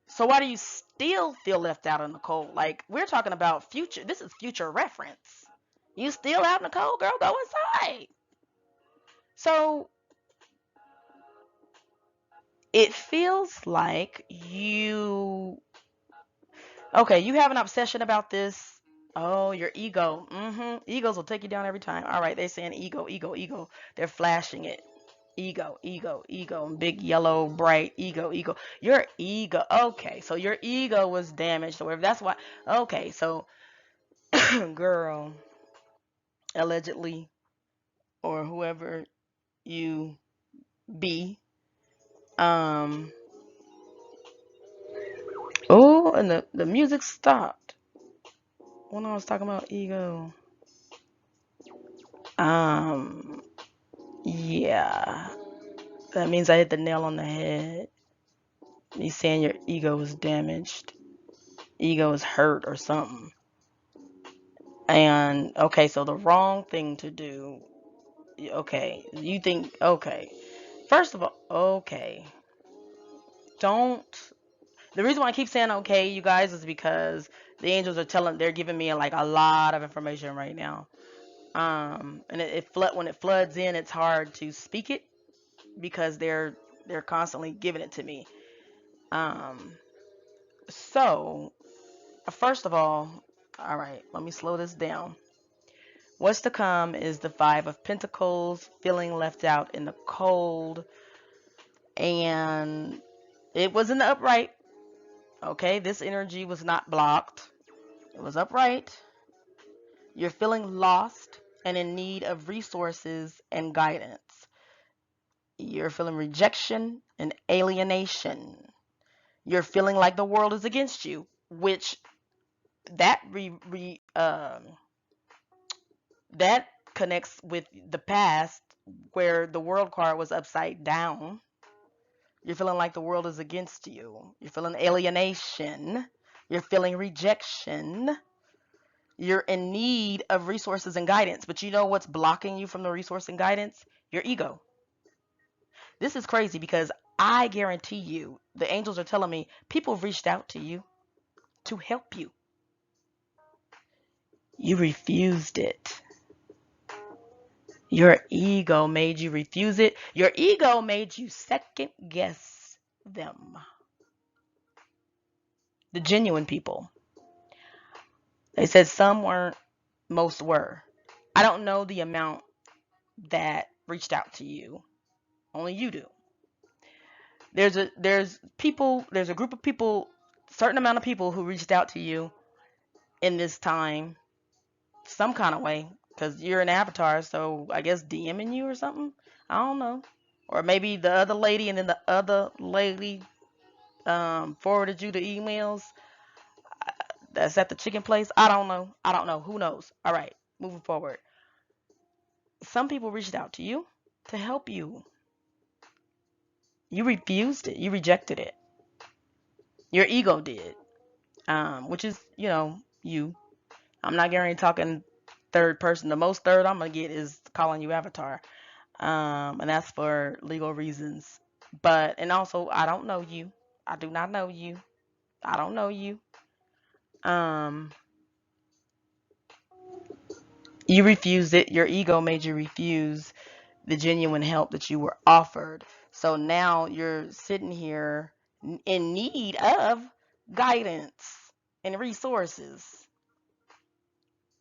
So why do you still feel left out in the cold? Like, we're talking about future, this is future reference. You still out in the cold, girl, go inside. So it feels like you have an obsession about this. Oh, your ego. Egos will take you down every time. All right, they're saying ego, ego, ego. They're flashing it. Ego, ego, ego, and big yellow bright ego, ego. Your ego. Okay, so your ego was damaged, or if that's why. Okay, so girl, allegedly, or whoever you be. Um. Oh, and the music stopped when I was talking about ego. Um. Yeah. That means I hit the nail on the head. You saying your ego is damaged, ego is hurt or something. And okay, so the wrong thing to do. Okay, you think okay. First of all, okay. Don't. The reason why I keep saying okay, you guys, is because the angels are they're giving me like a lot of information right now. And when it floods in, it's hard to speak it because they're constantly giving it to me. Um, so first of all right, let me slow this down. What's to come is the Five of Pentacles, feeling left out in the cold, and it was in the upright. Okay, this energy was not blocked. It was upright. You're feeling lost and in need of resources and guidance. You're feeling rejection and alienation. You're feeling like the world is against you, which that that connects with the past where the world card was upside down. You're feeling like the world is against you. You're feeling alienation. You're feeling rejection. You're in need of resources and guidance. But you know what's blocking you from the resource and guidance? Your ego. This is crazy because I guarantee you, the angels are telling me people have reached out to you to help you. You refused it. Your ego made you refuse it. Your ego made you second guess them. The genuine people. They said some weren't, most were. I don't know the amount that reached out to you. Only you do. There's a group of people, certain amount of people who reached out to you in this time, some kind of way, because you're an avatar, so I guess DMing you or something. I don't know. Or maybe the other lady and then the other lady forwarded you the emails that's at the chicken place. I don't know. I don't know. Who knows? All right, moving forward. Some people reached out to you to help you. You refused it. You rejected it. Your ego did, which is, you. I'm not guaranteeing talking third person. The most third I'm going to get is calling you Avatar. And that's for legal reasons. And also, I don't know you. I do not know you. I don't know you. You refused it. Your ego made you refuse the genuine help that you were offered. So now you're sitting here in need of guidance and resources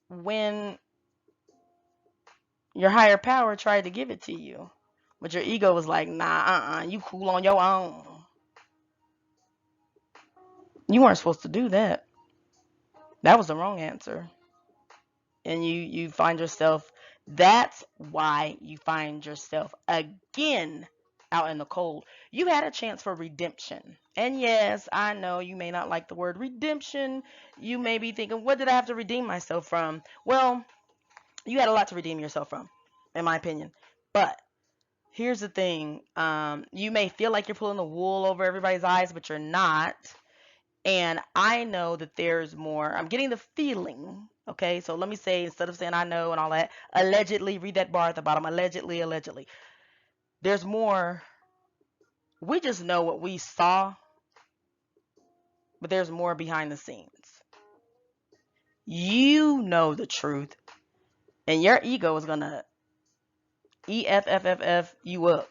when your higher power tried to give it to you. But your ego was like, nah, you cool on your own. You weren't supposed to do that. That was the wrong answer. And you find yourself, that's why you find yourself again out in the cold. You had a chance for redemption. And yes, I know you may not like the word redemption. You may be thinking, what did I have to redeem myself from? Well, you had a lot to redeem yourself from, in my opinion. But here's the thing. You may feel like you're pulling the wool over everybody's eyes, but you're not. And I know that there's more. I'm getting the feeling. Okay, so let me say, instead of saying I know and all that, allegedly, read that bar at the bottom. Allegedly, allegedly. There's more. We just know what we saw, but there's more behind the scenes. You know the truth, and your ego is going to EFFFF you up.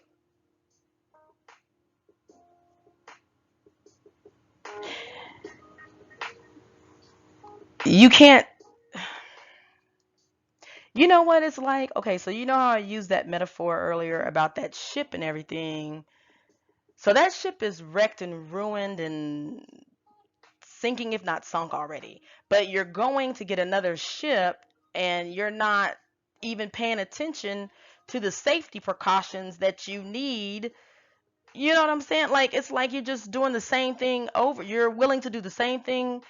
You can't. You know what it's like? Okay, so you know how I used that metaphor earlier about that ship and everything. So that ship is wrecked and ruined and sinking, if not sunk already. But you're going to get another ship and you're not even paying attention to the safety precautions that you need. You know what I'm saying? Like, it's like you're just doing the same thing over. You're willing to do the same thing.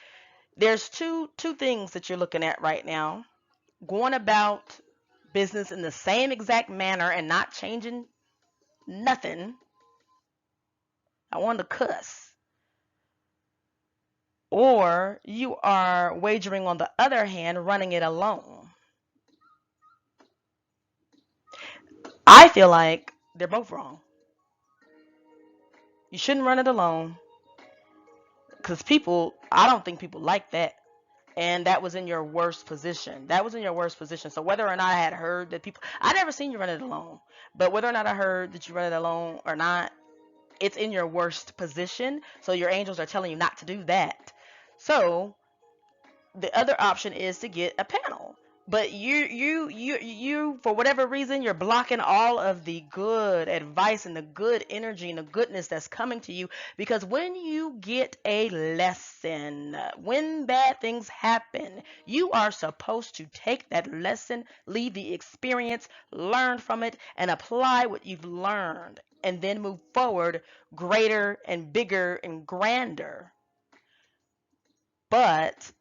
There's two things that you're looking at right now. Going about business in the same exact manner and not changing nothing. I wanted to cuss. Or you are wagering, on the other hand, running it alone. I feel like they're both wrong. You shouldn't run it alone because I don't think people like that. And that was in your worst position. That was in your worst position. So whether or not I had heard that I never seen you run it alone. But whether or not I heard that you run it alone or not, it's in your worst position. So your angels are telling you not to do that. So the other option is to get a panel. but you for whatever reason you're blocking all of the good advice and the good energy and the goodness that's coming to you, because when you get a lesson, when bad things happen, you are supposed to take that lesson, leave the experience, learn from it, and apply what you've learned, and then move forward greater and bigger and grander. But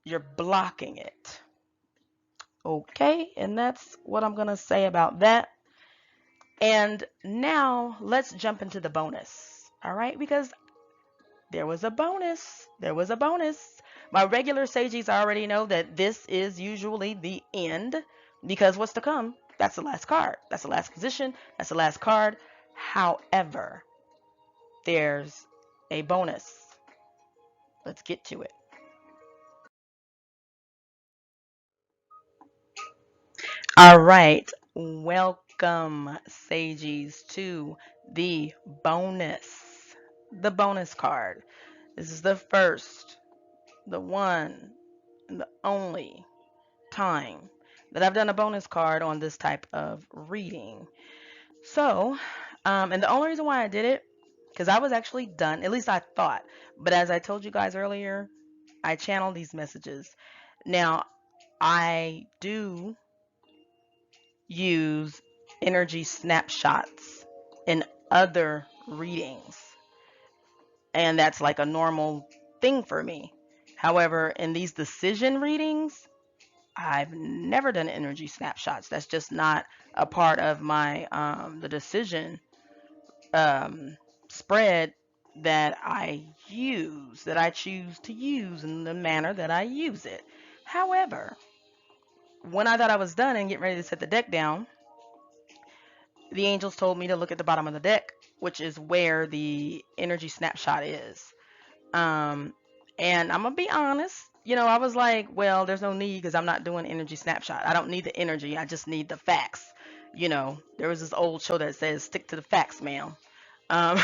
you're blocking it. Okay, and that's what I'm going to say about that. And now let's jump into the bonus. All right, because there was a bonus. There was a bonus. My regular sages already know that this is usually the end, because what's to come? That's the last card. That's the last position. That's the last card. However, there's a bonus. Let's get to it. All right. Welcome, Sages, to the bonus. The bonus card. This is the first, the one, and the only time that I've done a bonus card on this type of reading. So, and the only reason why I did it, because I was actually done, at least I thought. But as I told you guys earlier, I channel these messages. Now, I do use energy snapshots in other readings, and that's like a normal thing for me. However, in these decision readings, I've never done energy snapshots. That's just not a part of my the decision um, spread that I use, that I choose to use in the manner that I use it. However, when I thought I was done and getting ready to set the deck down, the angels told me to look at the bottom of the deck, which is where the energy snapshot is. Um, and I'm gonna be honest, I was like, well, there's no need because I'm not doing energy snapshot. I don't need the energy. I just need the facts. There was this old show that says, stick to the facts, ma'am. Um,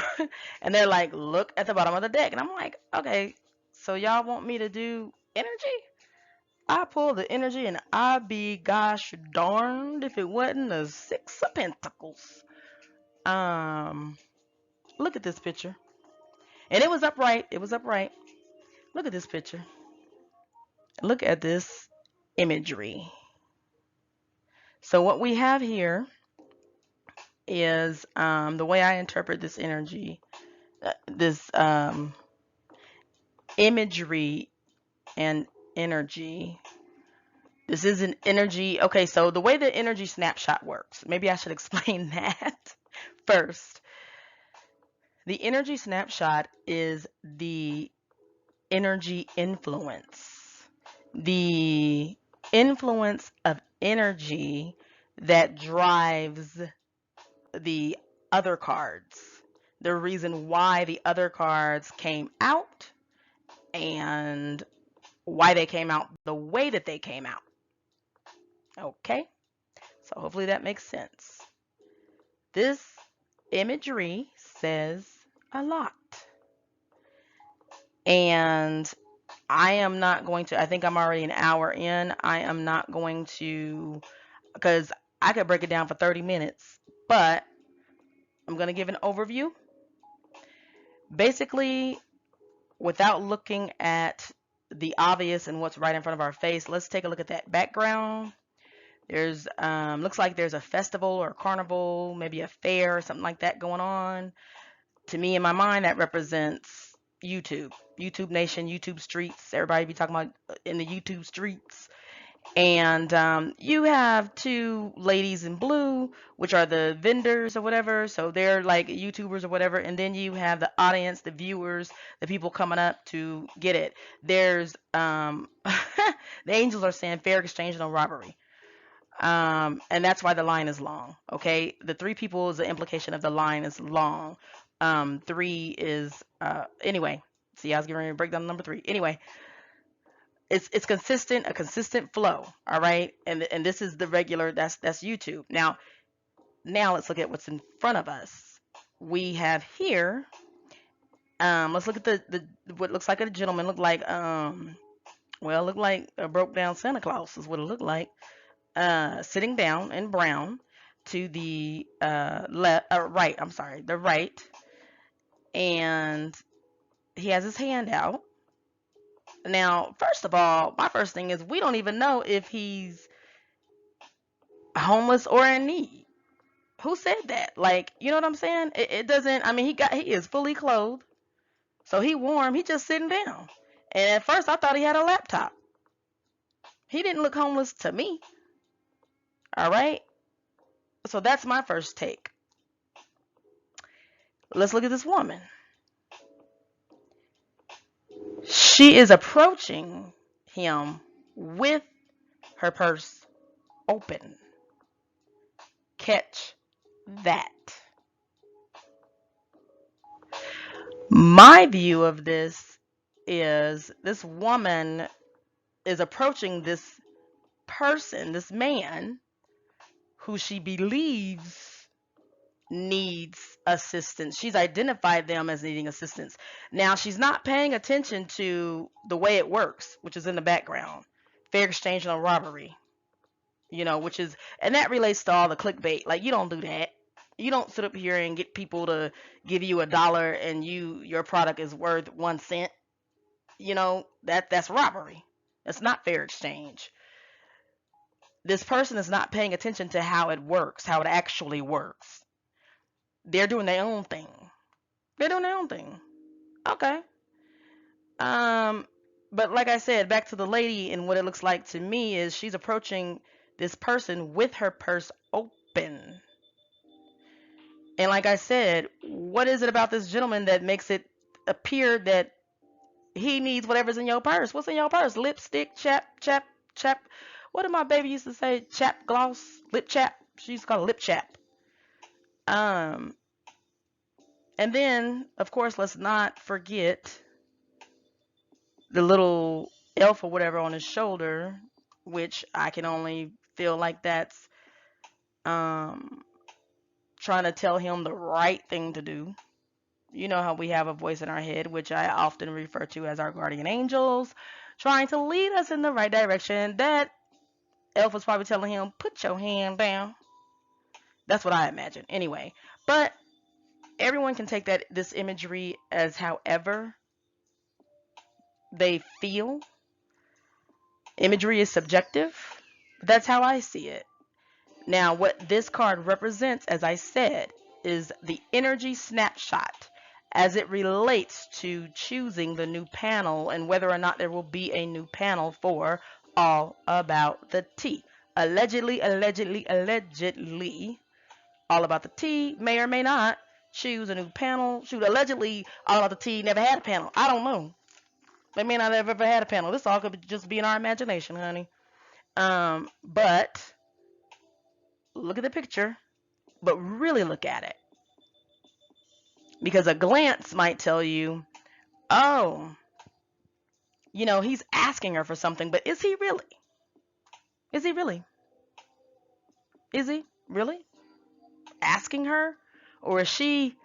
and they're like, look at the bottom of the deck. And I'm like, okay, so y'all want me to do energy? I pull the energy and I be gosh darned if it wasn't a six of pentacles. Um, Look at this picture. And it was upright. It was upright. Look at this picture. Look at this imagery. So what we have here is the way I interpret this energy, this imagery and energy. This is an energy. Okay, so the way the energy snapshot works, maybe I should explain that first. The energy snapshot is the energy influence. The influence of energy that drives the other cards. The reason why the other cards came out and why they came out the way that they came out. Okay? So hopefully that makes sense. This imagery says a lot. And I am not going to, I think I'm already an hour in. I am not going to, because I could break it down for 30 minutes, but I'm going to give an overview. Basically, without looking at the obvious and what's right in front of our face, let's take a look at that background. There's, looks like there's a festival or a carnival, maybe a fair or something like that going on. To me, in my mind, that represents YouTube Nation, YouTube streets. Everybody be talking about in the YouTube streets. And you have two ladies in blue, which are the vendors or whatever. So they're like YouTubers or whatever. And then you have the audience, the viewers, the people coming up to get it. There's the angels are saying fair exchange, no robbery. And that's why the line is long. Okay, the three people is the implication of the line is long. Three is anyway. See, I was getting ready to break down number three. Anyway, it's consistent, a consistent flow. All right, and this is the regular. That's YouTube. Now let's look at what's in front of us. We have here. Let's look at the what looks like a gentleman. Look like Well, it looked like a broke down Santa Claus is what it looked like. Sitting down in brown to the left, right. I'm sorry, the right, and he has his hand out. Now, first of all, my first thing is we don't even know if he's homeless or in need. Who said that? Like, you know what I'm saying? It doesn't. I mean, he is fully clothed, so he warm. He just sitting down. And at first, I thought he had a laptop. He didn't look homeless to me. All right. So that's my first take. Let's look at this woman. She is approaching him with her purse open. Catch that. My view of this is this woman is approaching this person, this man, who she believes needs assistance. She's identified them as needing assistance. Now, she's not paying attention to the way it works, which is in the background. Fair exchange and robbery, which is, and that relates to all the clickbait. Like, you don't do that. You don't sit up here and get people to give you $1 and your product is worth 1 cent. That's robbery. That's not fair exchange. This person is not paying attention to how it works, how it actually works. They're doing their own thing. They're doing their own thing. Okay. Um, but like I said, back to the lady, and what it looks like to me is she's approaching this person with her purse open. And like I said, what is it about this gentleman that makes it appear that he needs whatever's in your purse? What's in your purse? Lipstick, chap. What did my baby used to say? Chap gloss, lip chap. She used to call it lip chap. Um, and then, of course, let's not forget the little elf or whatever on his shoulder, which I can only feel like that's um, trying to tell him the right thing to do. You know how we have a voice in our head, which I often refer to as our guardian angels, trying to lead us in the right direction. That elf was probably telling him, put your hand down. That's what I imagine. Anyway, but everyone can take this imagery as however they feel. Imagery is subjective. That's how I see it. Now, what this card represents, as I said, is the energy snapshot as it relates to choosing the new panel and whether or not there will be a new panel for All About the Tea. Allegedly, All About the Tea may or may not choose a new panel. Shoot, allegedly, All About the Tea never had a panel. I don't know. They may not have ever had a panel. This all could just be in our imagination, honey. But look at the picture, but really look at it. Because a glance might tell you, oh, he's asking her for something, but is he really? Is he really? Is he really asking her? Or is she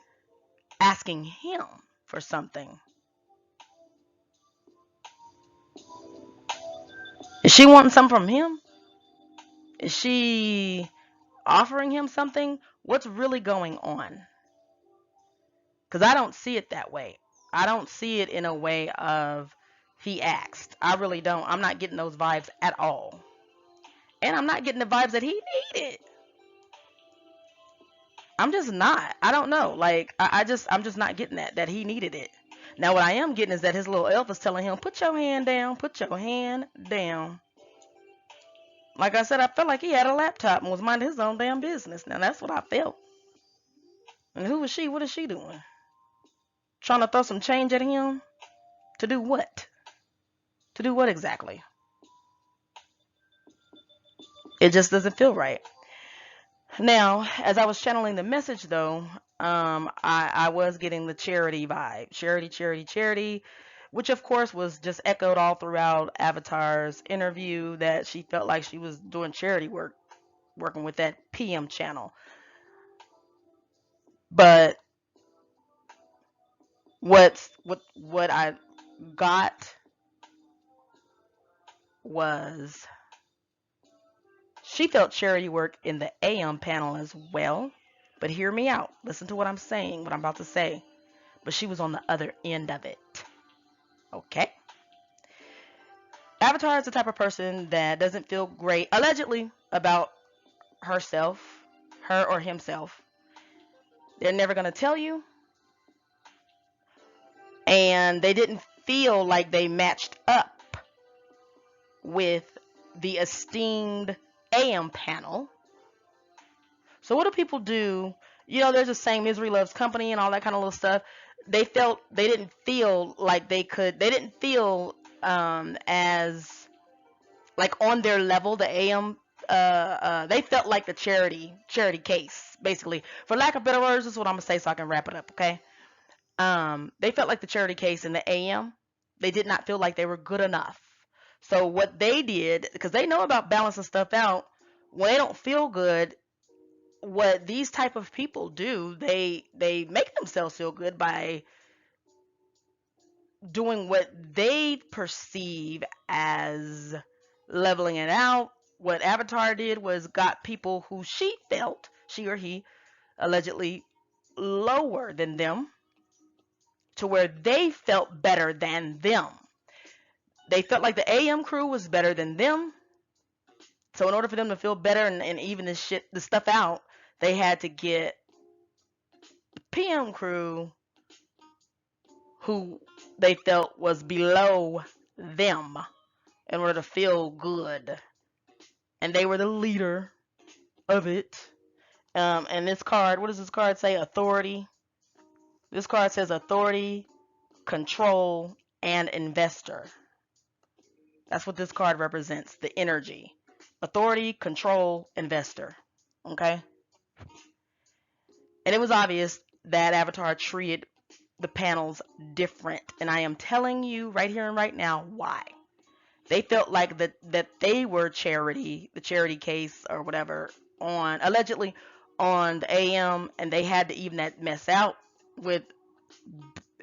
asking him for something? Is she wanting something from him? Is she offering him something? What's really going on? Because I don't see it that way. I don't see it in a way of he asked. I really don't. I'm not getting those vibes at all. And I'm not getting the vibes that he needed. I'm just not. I don't know. Like I'm just not getting that he needed it. Now what I am getting is that his little elf is telling him, put your hand down, put your hand down. Like I said, I felt like he had a laptop and was minding his own damn business. Now that's what I felt. And who is she? What is she doing? Trying to throw some change at him? To do what? To do what exactly? It just doesn't feel right. Now, as I was channeling the message, though, I was getting the charity vibe. Charity, which of course was just echoed all throughout Avatar's interview that she felt like she was doing charity work, working with that PM channel. But what I got was she felt charity work in the AM panel as well. But hear me out. Listen to what I'm saying, what I'm about to say. But she was on the other end of it. Okay? Avatar is the type of person that doesn't feel great, allegedly, about herself, her or himself. They're never going to tell you. And they didn't feel like they matched up with the esteemed AM panel. So what do people do? You know, there's a saying, misery loves company and all that kind of little stuff. They didn't feel like they didn't feel as like on their level, the AM, they felt like the charity case, basically. For lack of better words, this is what I'm gonna say so I can wrap it up, okay? They felt like the charity case in the AM. They did not feel like they were good enough. So what they did, because they know about balancing stuff out, when they don't feel good, what these type of people do, they make themselves feel good by doing what they perceive as leveling it out. What Avatar did was got people who she or he allegedly lower than them to where they felt better than them. They felt like the AM crew was better than them. So in order for them to feel better and even the stuff out, they had to get the PM crew who they felt was below them in order to feel good. And they were the leader of it. And this card, what does this card say? Authority. This card says authority, control, and investor. That's what this card represents, the energy. Authority, control, investor. Okay? And it was obvious that Avatar treated the panels different. And I am telling you right here and right now why. They felt like that they were charity, the charity case or whatever, allegedly on the AM, and they had to even that mess out with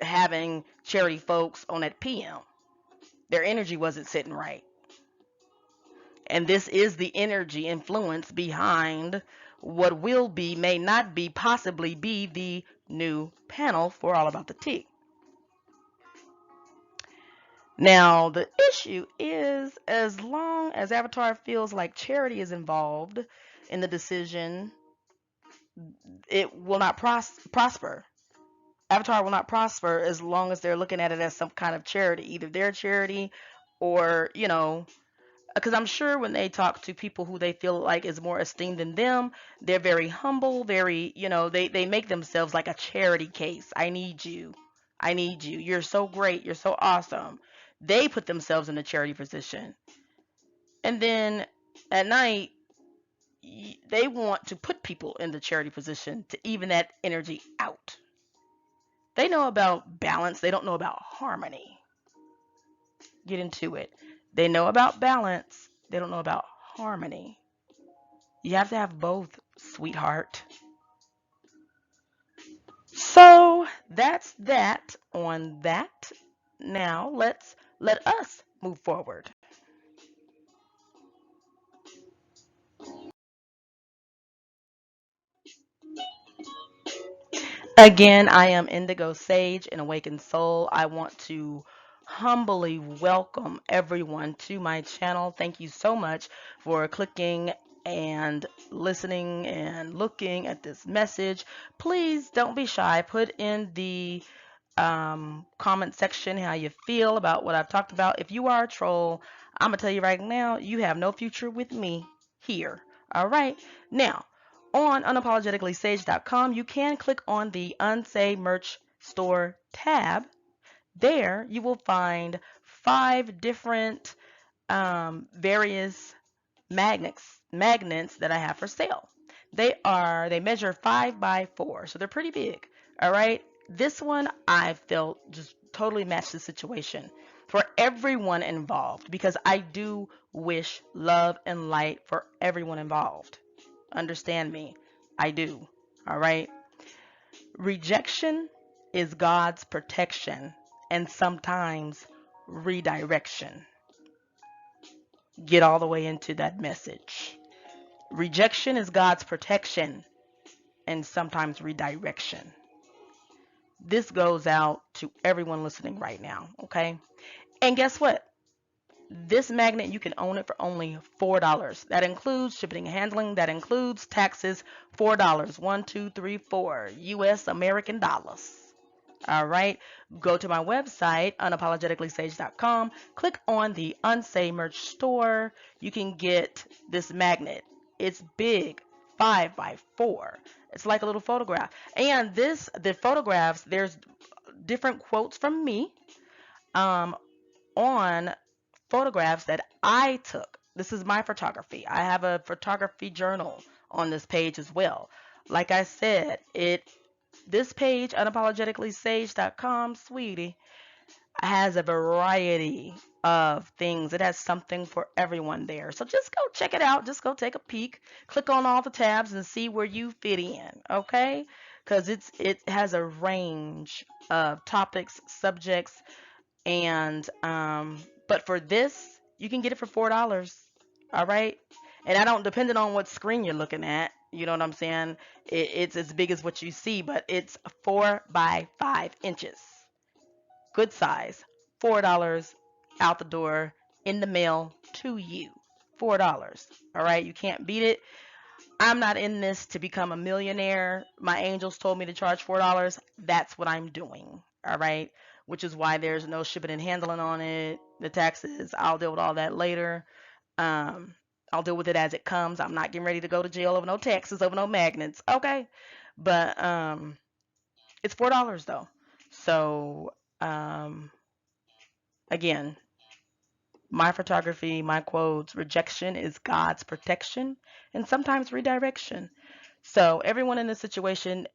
having charity folks on that PM. Their energy wasn't sitting right. And this is the energy influence behind what will be, may not be, possibly be the new panel for All About the Tea. Now, the issue is, as long as Avatar feels like charity is involved in the decision, it will not prosper. Avatar will not prosper as long as they're looking at it as some kind of charity, either their charity or, because I'm sure when they talk to people who they feel like is more esteemed than them, they're very humble, very, they make themselves like a charity case. I need you. I need you. You're so great. You're so awesome. They put themselves in a charity position. And then at night, they want to put people in the charity position to even that energy out. They know about balance. They don't know about harmony. Get into it. They know about balance. They don't know about harmony. You have to have both, sweetheart. So that's that on that. Now let us move forward. Again, I am Indigo Sage, an awakened soul. I want to humbly welcome everyone to my channel. Thank you so much for clicking and listening and looking at this message. Please don't be shy. Put in the comment section how you feel about what I've talked about. If you are a troll, I'm going to tell you right now, you have no future with me here. All right. Now, on unapologeticallysage.com, you can click on the Unsay Merch Store tab. There, you will find 5 different various magnets that I have for sale. They measure 5 by 4, so they're pretty big. All right. This one I felt just totally matched the situation for everyone involved because I do wish love and light for everyone involved. Understand me. I do. All right. Rejection is God's protection and sometimes redirection. get all the way into that message. Rejection is God's protection and sometimes redirection. This goes out to everyone listening right now, okay? And guess what? This magnet, you can own it for only $4. That includes shipping and handling. That includes taxes. $4. 1, 2, 3, 4 US American dollars. All right. Go to my website, unapologeticallysage.com. Click on the Unsay Merch store. You can get this magnet. It's big, 5 by 4. It's like a little photograph. And the photographs, there's different quotes from me. On photographs that I took. This is my photography. I have a photography journal on this page as well. Like I said, this page, unapologeticallysage.com, sweetie, has a variety of things. It has something for everyone there. So just go check it out. Just go take a peek. Click on all the tabs and see where you fit in, okay? Because it has a range of topics, subjects, and but for this, you can get it for $4. All right. And I don't, depending on what screen you're looking at, you know what I'm saying? It's as big as what you see, but it's 4 by 5 inches. Good size. $4 out the door, in the mail to you. $4. All right. You can't beat it. I'm not in this to become a millionaire. My angels told me to charge $4. That's what I'm doing. All right. Which is why there's no shipping and handling on it. The taxes, I'll deal with all that later. Um, I'll deal with it as it comes. I'm not getting ready to go to jail over no taxes, over no magnets. Okay. But it's $4 though. So again, my photography, my quotes, rejection is God's protection and sometimes redirection. So everyone in this situation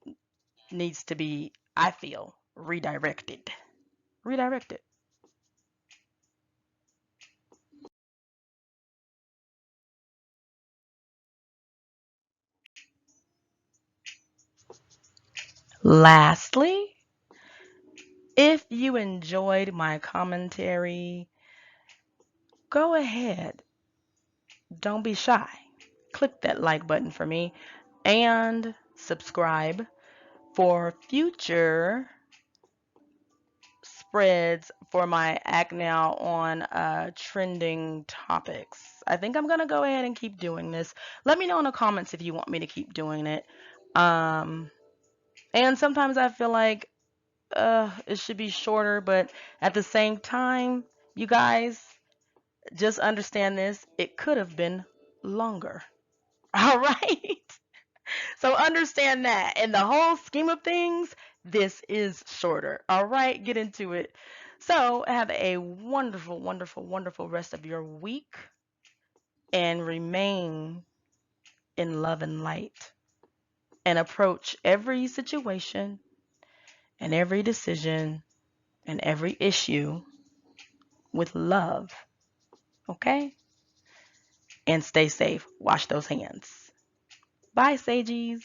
needs to be, I feel, redirected. Redirected. Lastly, if you enjoyed my commentary, go ahead. Don't be shy. Click that like button for me and subscribe for future spreads for my act now on trending topics. I think I'm gonna go ahead and keep doing this. Let me know in the comments if you want me to keep doing it. Um, and sometimes I feel like it should be shorter, but at the same time, you guys just understand this. It could have been longer. All right. So understand that. In the whole scheme of things, this is shorter. All right, get into it. So have a wonderful, wonderful, wonderful rest of your week and remain in love and light and approach every situation and every decision and every issue with love. Okay? And stay safe. Wash those hands. Bye, Sagies.